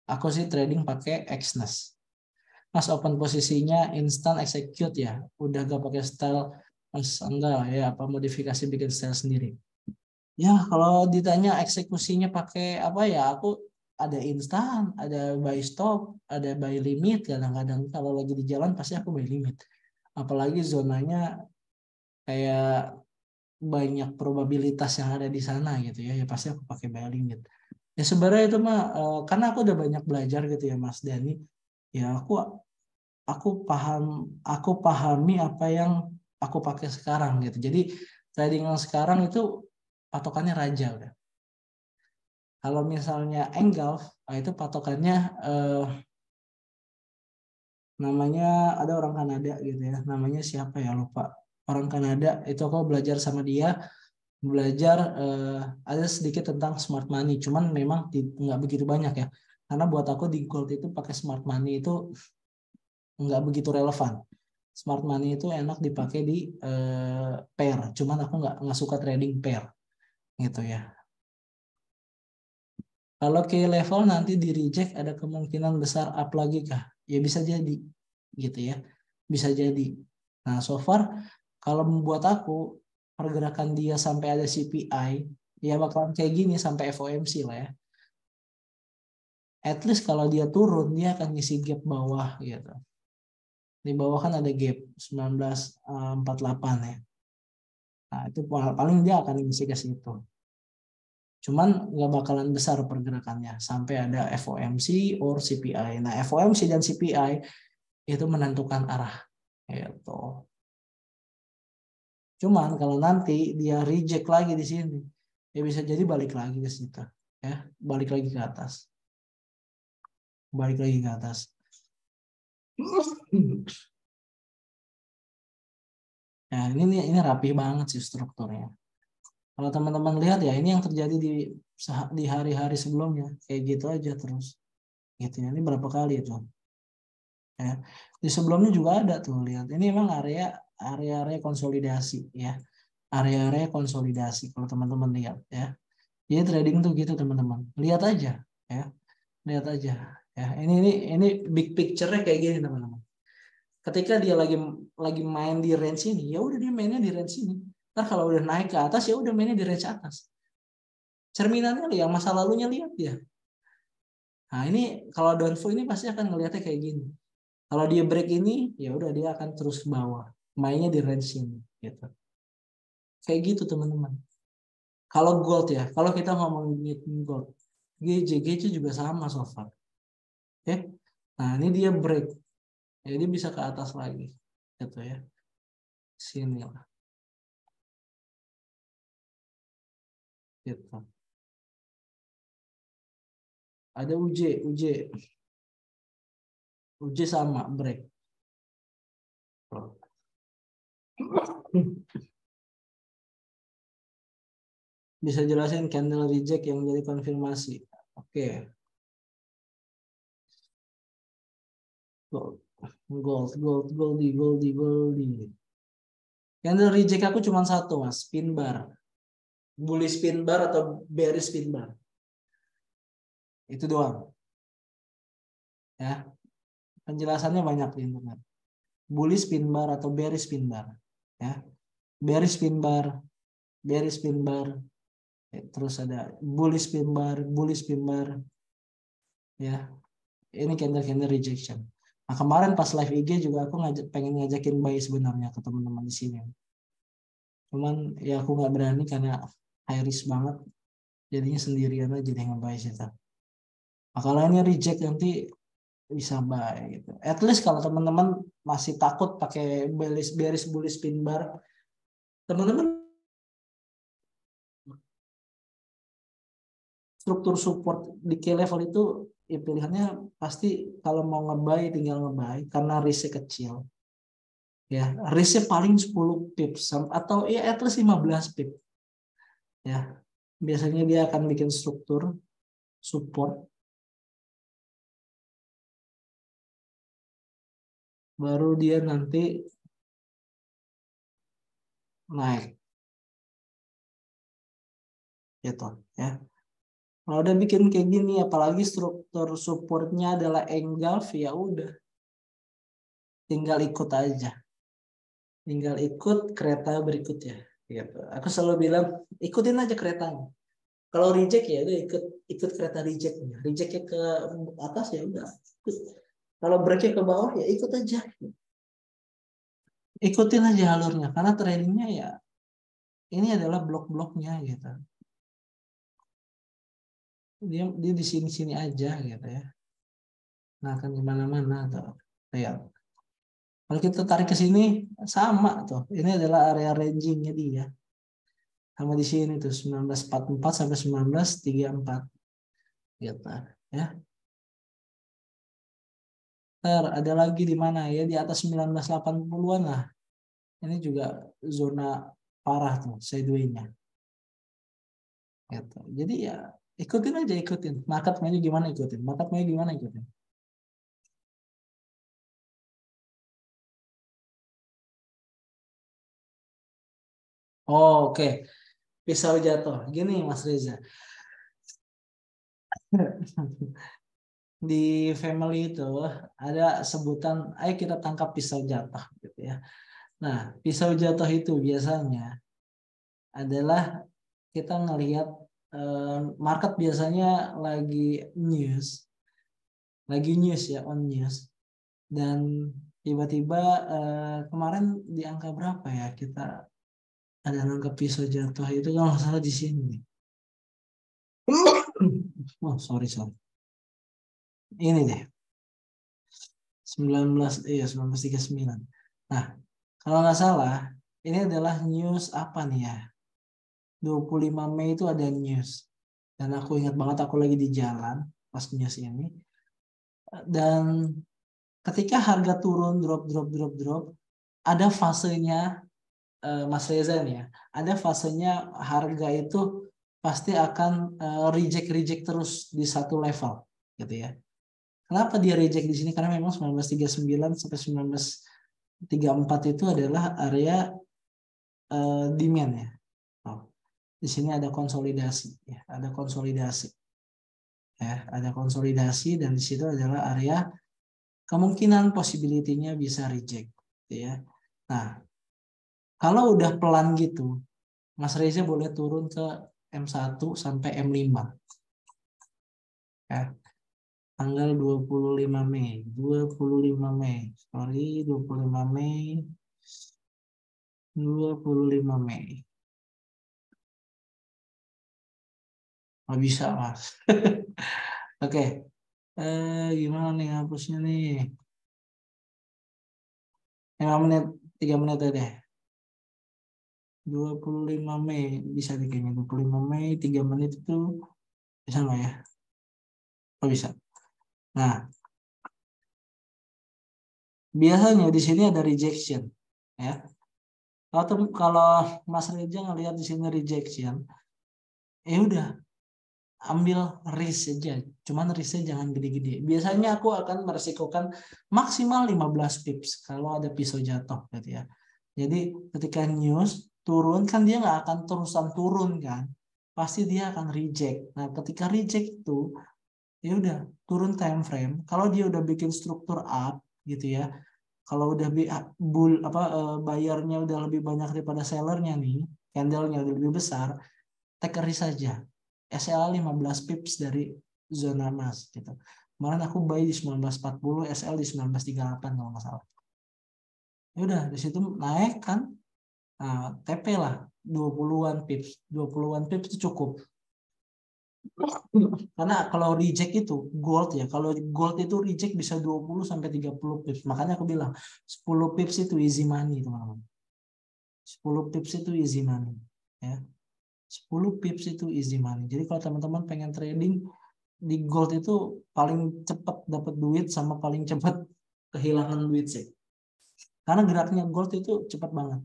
Aku sih trading pakai Exness. Mas open posisinya instant execute ya. Udah gak pakai style Mas enggak ya, apa modifikasi bikin style sendiri. Ya, kalau ditanya eksekusinya pakai apa ya, aku ada instan, ada buy stop, ada buy limit. Kadang-kadang kalau lagi di jalan pasti aku buy limit. Apalagi zonanya kayak banyak probabilitas yang ada di sana gitu ya, ya pasti aku pakai buy limit. Ya sebenarnya itu mah karena aku udah banyak belajar gitu ya Mas Dani. Ya aku pahami apa yang aku pakai sekarang gitu. Jadi trading yang sekarang itu patokannya raja udah. Kalau misalnya engulf, nah itu patokannya namanya ada orang Kanada gitu ya. Namanya siapa ya lupa. Orang Kanada itu aku belajar sama dia, belajar ada sedikit tentang smart money. Cuman memang nggak begitu banyak ya. Karena buat aku di gold itu pakai smart money itu nggak begitu relevan. Smart money itu enak dipakai di pair. Cuman aku nggak suka trading pair gitu ya. Kalau key level nanti di reject ada kemungkinan besar up lagi kah? Ya bisa jadi gitu ya. Bisa jadi. Nah, so far kalau membuat aku pergerakan dia sampai ada CPI ya bakalan kayak gini sampai FOMC lah ya. At least kalau dia turun dia akan ngisi gap bawah gitu. Di bawah kan ada gap 1948 ya. Nah, itu paling dia akan ngisi ke situ. Cuman nggak bakalan besar pergerakannya sampai ada FOMC or CPI. Nah, FOMC dan CPI itu menentukan arah. Gitu. Cuman kalau nanti dia reject lagi di sini, ya bisa jadi balik lagi ke situ. Ya, balik lagi ke atas. Balik lagi ke atas. Nah, ini rapi banget sih strukturnya. Kalau teman-teman lihat ya, ini yang terjadi di hari-hari sebelumnya. Kayak gitu aja terus. Gitu ya. Ini berapa kali itu? Ya. Di sebelumnya juga ada tuh lihat. Ini memang area konsolidasi ya. Area-area konsolidasi kalau teman-teman lihat ya. Jadi trading tuh gitu teman-teman. Lihat aja ya. Lihat aja ya. Ini big picture-nya kayak gini teman-teman. Ketika dia lagi main di range ini, ya udah dia mainnya di range ini. Ntar kalau udah naik ke atas ya udah mainnya di range atas. Cerminannya yang masa lalunya lihat dia. Nah, ini kalau downfall ini pasti akan ngelihatnya kayak gini. Kalau dia break ini, ya udah dia akan terus ke bawah. Mainnya di range ini gitu. Kayak gitu teman-teman. Kalau gold ya, kalau kita ngomongin gold, GC juga sama so far. Oke. Nah, ini dia break. Jadi bisa ke atas lagi. gitu ya. Sini lah. Gitu. Ada UJ sama break. Bisa jelasin candle reject yang jadi konfirmasi. Oke. Gold. Candle reject aku cuma satu, Mas, spin bar. Bullish spin bar atau bearish spin bar. Itu doang. Ya. Penjelasannya banyak di internet. Bullish spin bar atau bearish spin bar. Ya. Bearish spin bar, bearish spin bar. Terus ada bullish spin bar. Ya. Ini candle rejection. Nah, kemarin pas live IG juga aku pengen ngajakin buy sebenarnya ke teman-teman di sini. Cuman ya aku nggak berani karena high risk banget. Jadinya sendirian aja deh nge-buy sih. Nah, kalau ini reject nanti bisa buy gitu. At least kalau teman-teman masih takut pakai bearish bullish spin bar, teman-teman struktur support di key level itu ya pilihannya pasti kalau mau nge-buy tinggal nge-buy karena risknya kecil. Ya, risknya paling 10 pips atau ya at least 15 pips. Ya, biasanya dia akan bikin struktur support baru dia nanti naik gitu ya. Kalau udah bikin kayak gini apalagi struktur supportnya adalah engulf ya udah tinggal ikut aja. Tinggal ikut kereta berikutnya gitu. Aku selalu bilang ikutin aja keretanya. Kalau reject ya udah ikut kereta rejectnya. Rejectnya ke atas ya udah. Kalau breaknya ke bawah ya ikut aja. Ikutin aja alurnya karena tradingnya ya ini adalah blok-bloknya gitu. Dia di sini-sini aja gitu ya. Nah, akan kemana-mana tuh. Ya. Kalau kita tarik ke sini sama tuh. Ini adalah area rangingnya dia. Sama di sini tuh 1944 sampai 1934 gitu ya. Ada lagi di mana ya di atas 1980-an lah. Ini juga zona parah tuh sideway-nya. Gitu. Jadi ya ikutin. Market maunya gimana ikutin. Market maunya gimana ikutin. Oh, oke. Pisau jatuh. Gini Mas Reza. Di family itu ada sebutan, ayo kita tangkap pisau jatuh gitu ya. Nah, pisau jatuh itu biasanya adalah kita ngelihat market biasanya lagi news ya on news dan tiba-tiba kemarin di angka berapa ya kita ada nangkep pisau jatuh itu kalau nggak salah di sini. Oh sorry. Ini deh 1939. Nah kalau nggak salah ini adalah news apa nih ya? 25 Mei itu ada news dan aku ingat banget aku lagi di jalan pas news ini dan ketika harga turun drop ada fasenya Mas Reza nih ya ada fasenya harga itu pasti akan reject terus di satu level gitu ya. Kenapa dia reject di sini karena memang 1939 sampai 1934 itu adalah area demand ya. Oh, di sini ada konsolidasi ya ada konsolidasi dan di situ adalah area kemungkinan possibility-nya bisa reject gitu ya. Nah, kalau udah pelan gitu, Mas Reza boleh turun ke M1 sampai M5 ya. Tanggal 25 Mei. 25 Mei. Sorry, 25 Mei. 25 Mei. Nggak bisa, Mas. Oke. Gimana nih hapusnya nih? 5 menit, 3 menit deh. 25 Mei bisa nih kayaknya. 25 Mei 3 menit itu bisa nggak ya? Oh bisa. Nah, biasanya di sini ada rejection ya. Kalau Mas Reza ngelihat di sini rejection, ya udah ambil risk aja. Cuman risknya jangan gede-gede. Biasanya aku akan meresikokan maksimal 15 pips kalau ada pisau jatuh gitu ya. Jadi ketika news turun kan dia nggak akan terusan turun kan. Pasti dia akan reject. Nah, ketika reject itu ya udah turun time frame. Kalau dia udah bikin struktur up gitu ya. Kalau udah bayarnya udah lebih banyak daripada sellernya nih, candlenya udah lebih besar, take a risk saja. SLA 15 pips dari zona emas gitu. Kemarin aku buy di 1940, SL di 1938 kalau nggak salah. Ya udah di situ naik kan. Nah, TP lah 20-an pips. 20-an pips itu cukup. Karena kalau reject itu gold ya, kalau gold itu reject bisa 20 sampai 30 pips. Makanya aku bilang 10 pips itu easy money, teman-teman. 10 pips itu easy money ya. 10 pips itu easy money. Jadi kalau teman-teman pengen trading di gold itu paling cepat dapat duit sama paling cepat kehilangan duit sih. Karena geraknya gold itu cepat banget.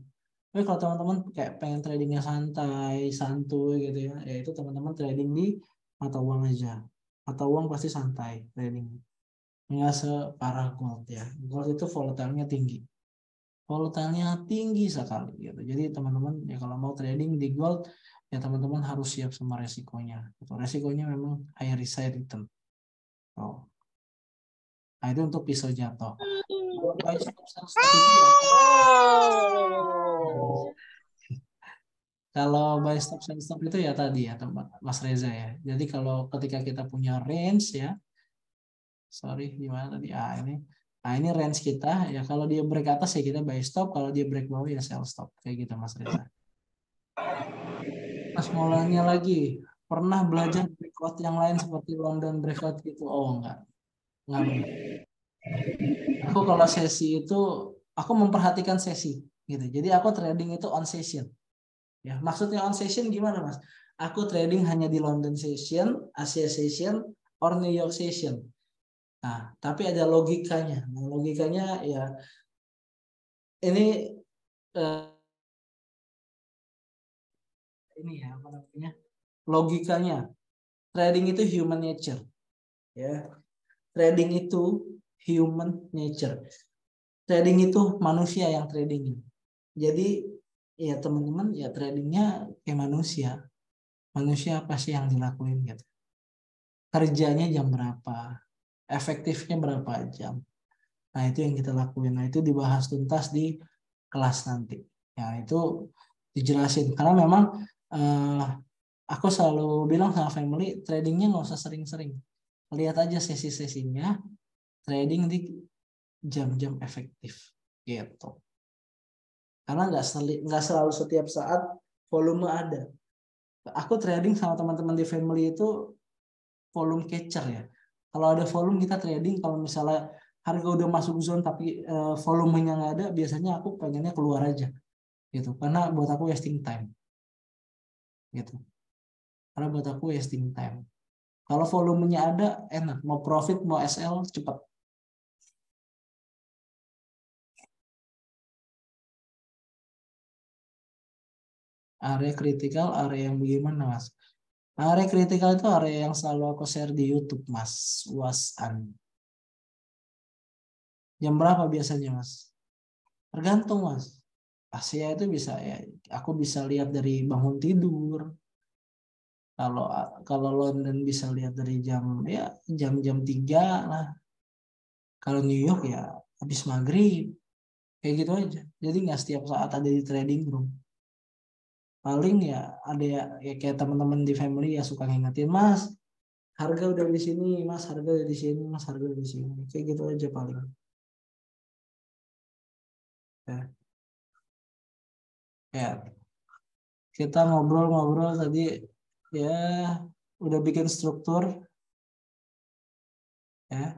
Tapi kalau teman-teman kayak pengen tradingnya santai, santuy gitu ya, ya itu teman-teman trading di mata uang aja. Mata uang pasti santai trading. Nggak separah gold ya. Gold itu volatilnya tinggi. Volatilnya tinggi sekali gitu. Jadi teman-teman ya kalau mau trading di gold ya teman-teman harus siap sama resikonya. Gitu. Resikonya memang high risk high return. Oh. Nah itu untuk pisau jatuh. Kalau buy stop sell stop itu ya, kalau buy stop sell stop itu ya tadi ya Mas Reza ya. Jadi kalau ketika kita punya range ya, sorry gimana tadi? Ini range kita ya kalau dia break atas ya kita buy stop, kalau dia break bawah ya sell stop kayak gitu Mas Reza. Mas mulanya lagi pernah belajar breakout yang lain seperti London breakout gitu? Oh enggak benar. Aku kalau sesi itu aku memperhatikan sesi gitu. Jadi aku trading itu on session. Ya, maksudnya on session gimana, Mas? Aku trading hanya di London session, Asia session, or New York session. Nah, tapi ada logikanya. Nah, logikanya ya ini eh, ini ya apa namanya? Logikanya. Trading itu human nature, ya. Trading itu human nature. Trading itu manusia yang trading. Jadi ya teman-teman ya tradingnya kayak manusia. Manusia apa sih yang dilakuin gitu? Kerjanya jam berapa? Efektifnya berapa jam? Nah, itu yang kita lakuin. Nah, itu dibahas tuntas di kelas nanti. Ya, itu dijelasin. Karena memang eh, aku selalu bilang sama family, tradingnya nggak usah sering-sering. Lihat aja sesi-sesinya, trading di jam-jam efektif. Gitu. Karena nggak selalu setiap saat volume ada. Aku trading sama teman-teman di family itu volume catcher ya. Kalau ada volume kita trading, kalau misalnya harga udah masuk zone tapi volumenya nggak ada, biasanya aku pengennya keluar aja gitu. Karena buat aku wasting time gitu. Karena buat aku wasting time. Kalau volumenya ada, enak. Mau profit, mau SL, cepat. Area kritikal, area yang bagaimana, Mas? Area kritikal itu area yang selalu aku share di YouTube, Mas. Wasan. Jam berapa biasanya, Mas? Tergantung, Mas. Asia itu bisa ya. Aku bisa lihat dari bangun tidur. Kalau kalau London bisa lihat dari jam 3 lah. Kalau New York ya habis maghrib. Kayak gitu aja. Jadi nggak setiap saat ada di trading room. Paling ya ada ya kayak teman-teman di family ya suka ngingetin, Mas, harga udah di sini, Mas, harga udah di sini, Mas, harga udah di sini. Kayak gitu aja paling. Ya, ya. Kita ngobrol-ngobrol tadi ya udah bikin struktur ya.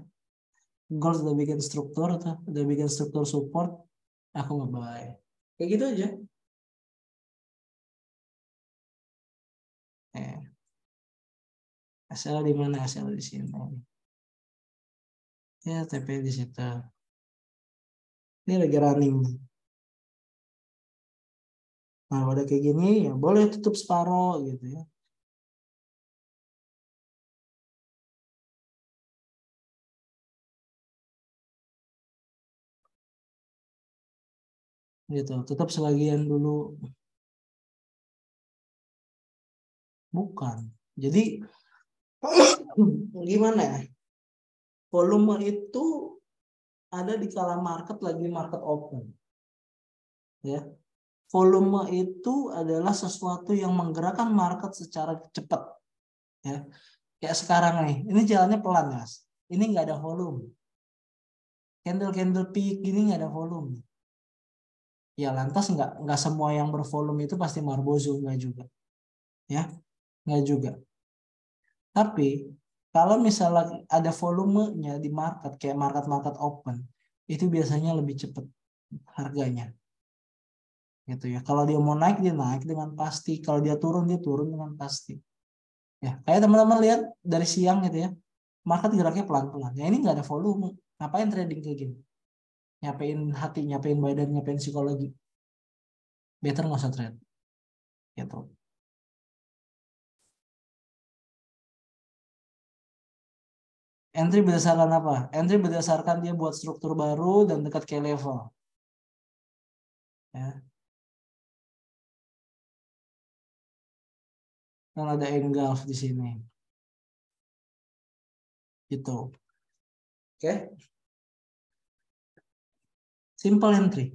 Gold udah bikin struktur tuh, udah bikin struktur support. aku nge-buy. Kayak gitu aja. SL di mana? SL di sini. Ya, TP di situ. Ini lagi running. Nah, pada kayak gini ya boleh tutup separuh gitu ya. Gitu, tutup sebagian dulu. Bukan. Jadi gimana ya? Volume itu ada di kala market lagi market open. Ya. Volume itu adalah sesuatu yang menggerakkan market secara cepat. Ya. Kayak sekarang nih, ini jalannya pelan, Mas. Ini nggak ada volume. Candle peak gini nggak ada volume. Ya lantas nggak semua yang bervolume itu pasti Marbozo, nggak juga. Ya, nggak juga. Tapi kalau misalnya ada volumenya di market kayak market open, itu biasanya lebih cepat harganya. Gitu ya. Kalau dia mau naik dia naik dengan pasti, kalau dia turun dengan pasti. Ya, kayak teman-teman lihat dari siang gitu ya. Market geraknya pelan-pelan. Ya ini nggak ada volume. Ngapain trading kayak gini? Nyapain hati, nyapain badan, nyapain psikologi. Better nggak usah trade. Gitu. Entry berdasarkan apa? Entry berdasarkan dia buat struktur baru dan dekat ke level. Ya. Dan ada engulf di sini. Gitu. Oke. Simple entry.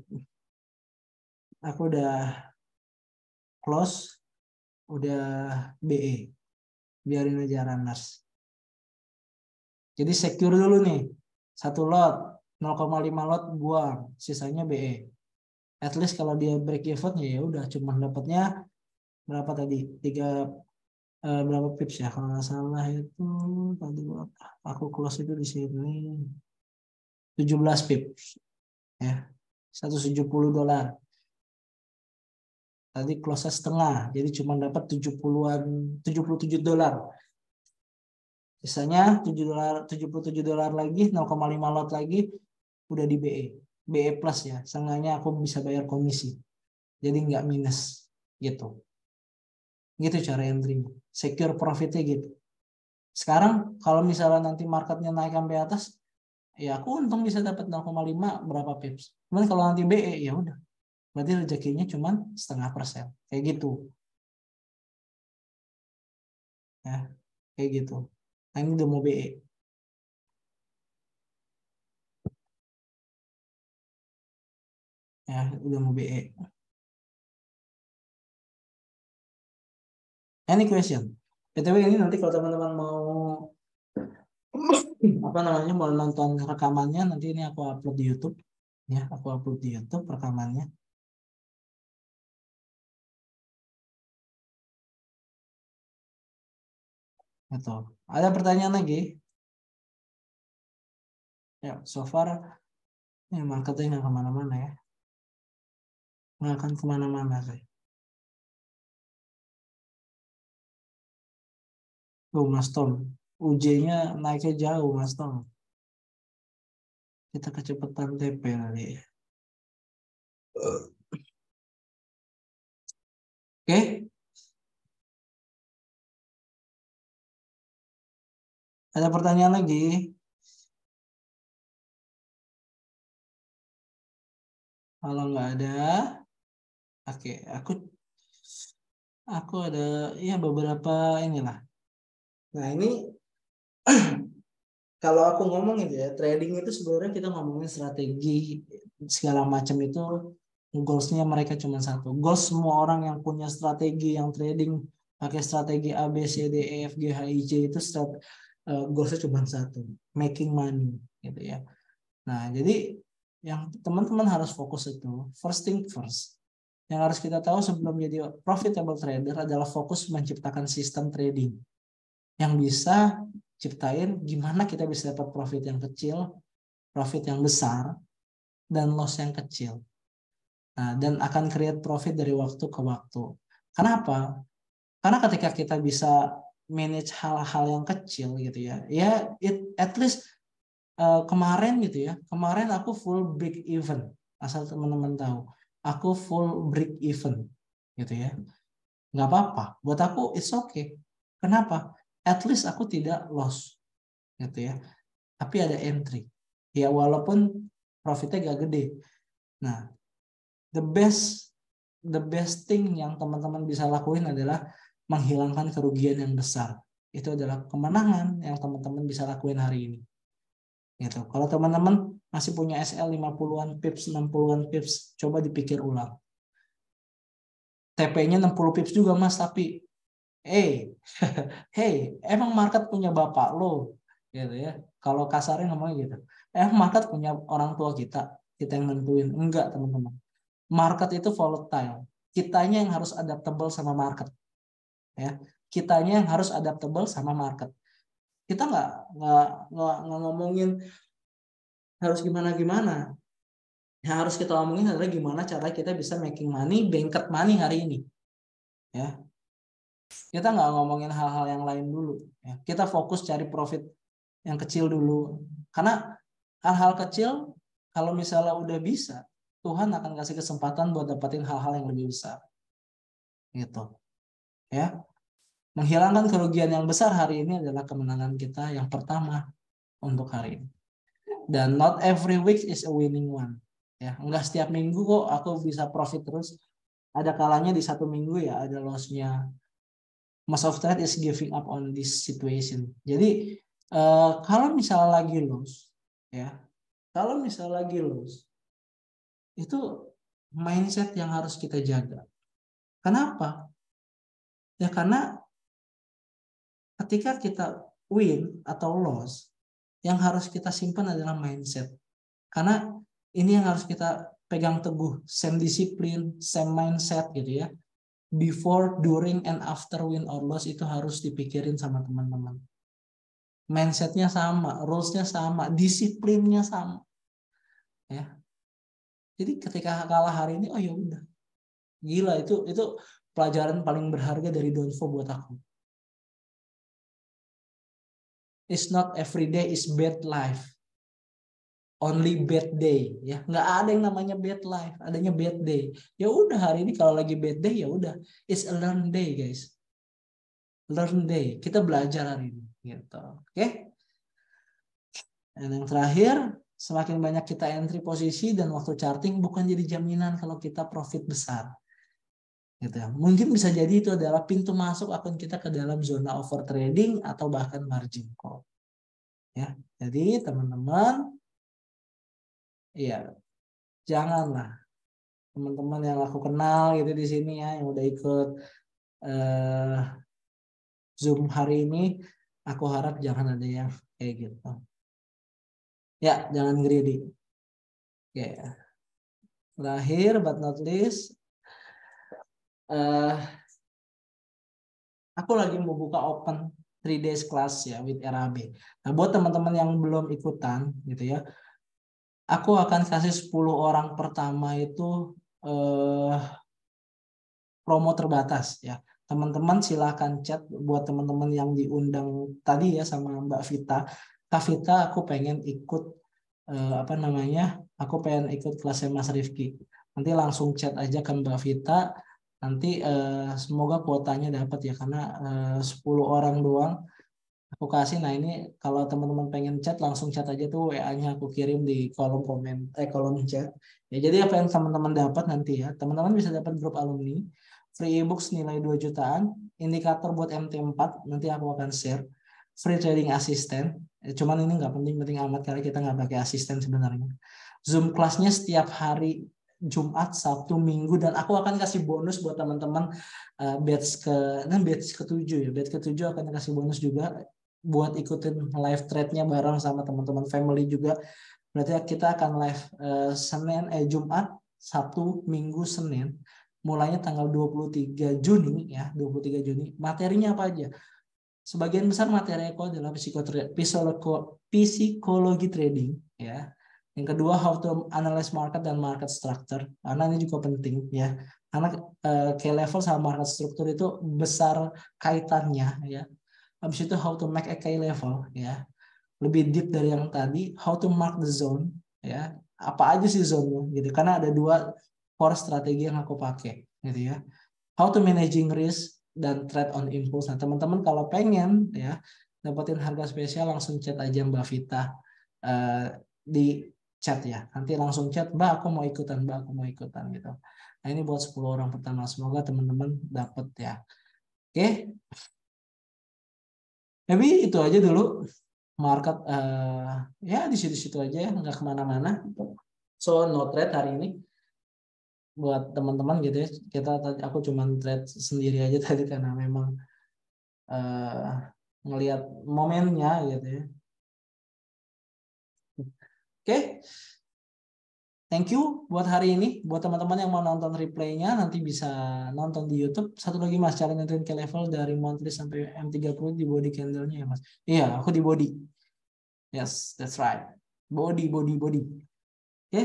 Aku udah close, udah BE. Biarin aja runners. Jadi secure dulu nih. Satu lot, 0,5 lot buang, sisanya BE. At least kalau dia break even ya udah cuma dapatnya berapa tadi? Berapa pips ya? Kalau nggak salah itu tadi aku close itu di sini 17 pips ya. $170. Tadi close setengah, jadi cuma dapat 70-an, $77. Sisanya $7 lagi, 0,5 lot lagi udah di BE. BE plus ya, seenggaknya aku bisa bayar komisi. Jadi nggak minus gitu. Gitu cara entry. Secure profitnya gitu. Sekarang kalau misalnya nanti marketnya naik sampai atas, ya aku untung bisa dapat 0,5 berapa pips. Cuman kalau nanti BE ya udah. Berarti rezekinya cuma 0,5%. Kayak gitu. Ya, kayak gitu. Nah, ini udah mau BE. Ya, udah mau BE. Any question? BTW ini nanti kalau teman-teman mau apa namanya mau nonton rekamannya, nanti ini aku upload di YouTube. Ya, aku upload di YouTube rekamannya. Gitu. Ada pertanyaan lagi? Ya, so far ya, marketnya nggak kemana-mana ya. Nggak akan kemana-mana sih. Tuh, Mas Tom. UJ-nya naiknya jauh, Mas Tom. Kita kecepatan TP kali ya. Oke, ada pertanyaan lagi? Kalau nggak ada, oke, aku ada ya beberapa inilah. Nah ini kalau aku ngomong itu ya, trading itu sebenarnya kita ngomongin strategi segala macam itu goalsnya mereka cuma satu. Goals semua orang yang punya strategi yang trading pakai strategi A, B, C, D, E, F, G, H, I, J itu goalsnya cuma satu, making money gitu ya. Nah jadi yang teman-teman harus fokus itu first thing first. Yang harus kita tahu sebelum jadi profitable trader adalah fokus menciptakan sistem trading yang bisa ciptain gimana kita bisa dapat profit yang kecil, profit yang besar, dan loss yang kecil. Nah, dan akan create profit dari waktu ke waktu. Kenapa? Karena ketika kita bisa manage hal-hal yang kecil gitu ya, at least kemarin gitu ya, kemarin aku full break even, asal teman-teman tahu, aku full break even gitu ya, nggak apa-apa, buat aku it's okay. Kenapa? At least aku tidak loss gitu ya, tapi ada entry ya, walaupun profitnya gak gede. Nah, the best thing yang teman-teman bisa lakuin adalah menghilangkan kerugian yang besar. Itu adalah kemenangan yang teman-teman bisa lakuin hari ini. Gitu. Kalau teman-teman masih punya SL 50-an pips, 60-an pips, coba dipikir ulang. TP-nya 60 pips juga Mas, tapi hey, emang market punya bapak lo, gitu ya. Kalau kasarnya ngomongnya gitu. Market punya orang tua kita yang nentuin. Enggak, teman-teman. Market itu volatile. Kitanya yang harus adaptable sama market. Ya, kitanya yang harus adaptable sama market. Kita nggak ngomongin harus gimana. Yang harus kita ngomongin adalah gimana cara kita bisa making money, banked money hari ini. Ya, kita nggak ngomongin hal-hal yang lain dulu. Ya, kita fokus cari profit yang kecil dulu. Karena hal-hal kecil, kalau misalnya udah bisa, Tuhan akan kasih kesempatan buat dapetin hal-hal yang lebih besar. Gitu. Ya. Menghilangkan kerugian yang besar hari ini adalah kemenangan kita yang pertama untuk hari ini. Dan not every week is a winning one. Ya, enggak setiap minggu kok aku bisa profit terus. Ada kalanya di satu minggu ya ada loss-nya. Most of that is giving up on this situation. Jadi kalau misalnya lagi loss, ya, kalau misalnya lagi loss, itu mindset yang harus kita jaga. Kenapa? Ya karena ketika kita win atau loss, yang harus kita simpan adalah mindset. Karena ini yang harus kita pegang teguh, same disiplin, same mindset gitu ya. Before, during, and after win or loss itu harus dipikirin sama teman-teman. Mindsetnya sama, rules-nya sama, disiplinnya sama. Ya. Jadi ketika kalah hari ini, oh ya udah, gila itu pelajaran paling berharga dari Donvo buat aku. It's not every day is bad life. Only bad day, ya nggak ada yang namanya bad life, adanya bad day. Ya udah hari ini kalau lagi bad day ya udah, it's a learn day guys, learn day, kita belajar hari ini, gitu. Oke. Dan yang terakhir, semakin banyak kita entry posisi dan waktu charting bukan jadi jaminan kalau kita profit besar. Gitu ya. Mungkin bisa jadi itu adalah pintu masuk akun kita ke dalam zona over trading atau bahkan margin call. Ya, jadi teman-teman, ya janganlah teman-teman yang aku kenal gitu di sini ya, yang udah ikut Zoom hari ini, aku harap jangan ada yang kayak gitu. Ya, jangan greedy. Oke. Terakhir but not least, aku lagi mau buka open 3 days class ya with RAB. Nah, buat teman-teman yang belum ikutan gitu ya, aku akan kasih 10 orang pertama itu promo terbatas ya. Teman-teman silahkan chat buat teman-teman yang diundang tadi ya sama Mbak Vita. Kak Vita, aku pengen ikut aku pengen ikut kelasnya Mas Rifki. Nanti langsung chat aja ke Mbak Vita. Nanti semoga kuotanya dapat ya, karena 10 orang doang aku kasih. Nah ini kalau teman-teman pengen chat langsung chat aja tuh, WA-nya aku kirim di kolom komen, kolom chat. Ya jadi apa yang teman-teman dapat nanti ya, teman-teman bisa dapat grup alumni, free ebooks nilai 2 jutaan, indikator buat MT4 nanti aku akan share, free trading assistant. Cuman ini nggak penting amat karena kita nggak pakai asisten sebenarnya. Zoom kelasnya setiap hari Jumat, Sabtu, Minggu, dan aku akan kasih bonus buat teman-teman batch ke-7 ya. Batch ke-7 akan kasih bonus juga buat ikutin live trade-nya bareng sama teman-teman family juga. Berarti kita akan live Jumat, Sabtu, Minggu, Senin. Mulainya tanggal 23 Juni ya, 23 Juni. Materinya apa aja? Sebagian besar materi aku adalah psikologi trading ya. Yang kedua, how to analyze market dan market structure. Karena ini juga penting ya. Karena key level sama market structure itu besar kaitannya ya. Habis itu how to make a key level ya. Lebih deep dari yang tadi, how to mark the zone ya. Apa aja sih zone-nya gitu. Karena ada 2 core strategi yang aku pakai gitu ya. How to managing risk dan trade on impulse. Nah, teman-teman kalau pengen ya dapetin harga spesial langsung chat aja Mbak Vita di chat ya. Nanti langsung chat, Mbak aku mau ikutan, Mbak aku mau ikutan gitu. Nah, ini buat 10 orang pertama. Semoga teman-teman dapet ya. Oke. Maybe itu aja dulu. Market ya di situ-situ aja ya, nggak kemana-mana. So no trade hari ini buat teman-teman gitu ya. Aku cuma trade sendiri aja tadi karena memang ngelihat momennya gitu ya. Oke. Thank you buat hari ini. Buat teman-teman yang mau nonton replaynya nanti bisa nonton di YouTube. Satu lagi Mas, cara nentuin ke level dari monthly sampai M30 di body candle-nya ya Mas. Iya, aku di body. Yes, that's right. Body. Oke.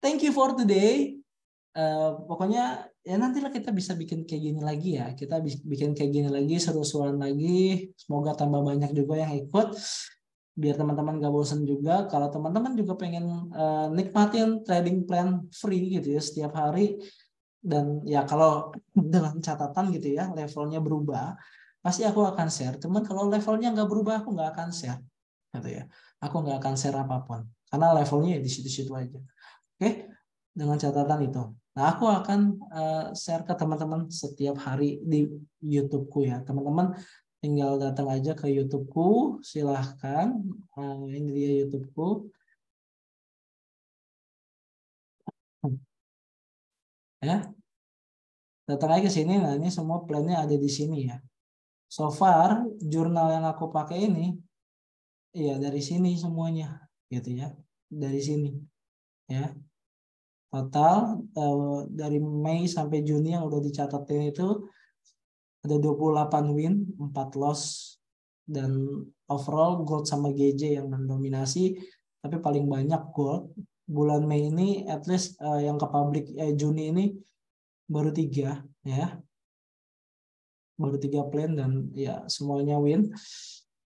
Thank you for today. Pokoknya ya nantilah kita bisa bikin kayak gini lagi ya. Kita bikin kayak gini lagi, seru-seruan lagi. Semoga tambah banyak juga yang ikut. Biar teman-teman gak bosan juga. Kalau teman-teman juga pengen nikmatin trading plan free gitu ya setiap hari. Dan ya kalau dengan catatan gitu ya levelnya berubah, pasti aku akan share. Cuman kalau levelnya nggak berubah, aku nggak akan share gitu ya. Aku nggak akan share apapun. Karena levelnya di situ-situ aja. Oke, dengan catatan itu. Nah, aku akan share ke teman-teman setiap hari di YouTube-ku ya. Teman-teman tinggal datang aja ke YouTube-ku, silahkan. Ini dia YouTube-ku. Ya, datang aja ke sini. Nah, ini semua plan-nya ada di sini ya. So far, jurnal yang aku pakai ini, ya dari sini semuanya, gitu ya. Dari sini, ya. Total dari Mei sampai Juni yang udah dicatatkan itu ada 28 win, 4 loss, dan overall gold sama GJ yang mendominasi, tapi paling banyak gold. Bulan Mei ini at least yang ke publik Juni ini baru 3 ya. Baru 3 plan dan ya semuanya win.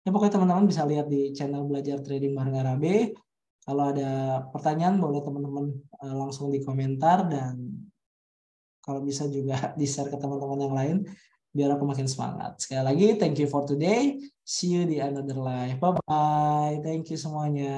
Ya pokoknya teman-teman bisa lihat di channel Belajar Trading bareng Arabe. Kalau ada pertanyaan boleh teman-teman langsung di komentar dan kalau bisa juga di-share ke teman-teman yang lain biar aku makin semangat. Sekali lagi, thank you for today. See you di another live. Bye-bye. Thank you semuanya.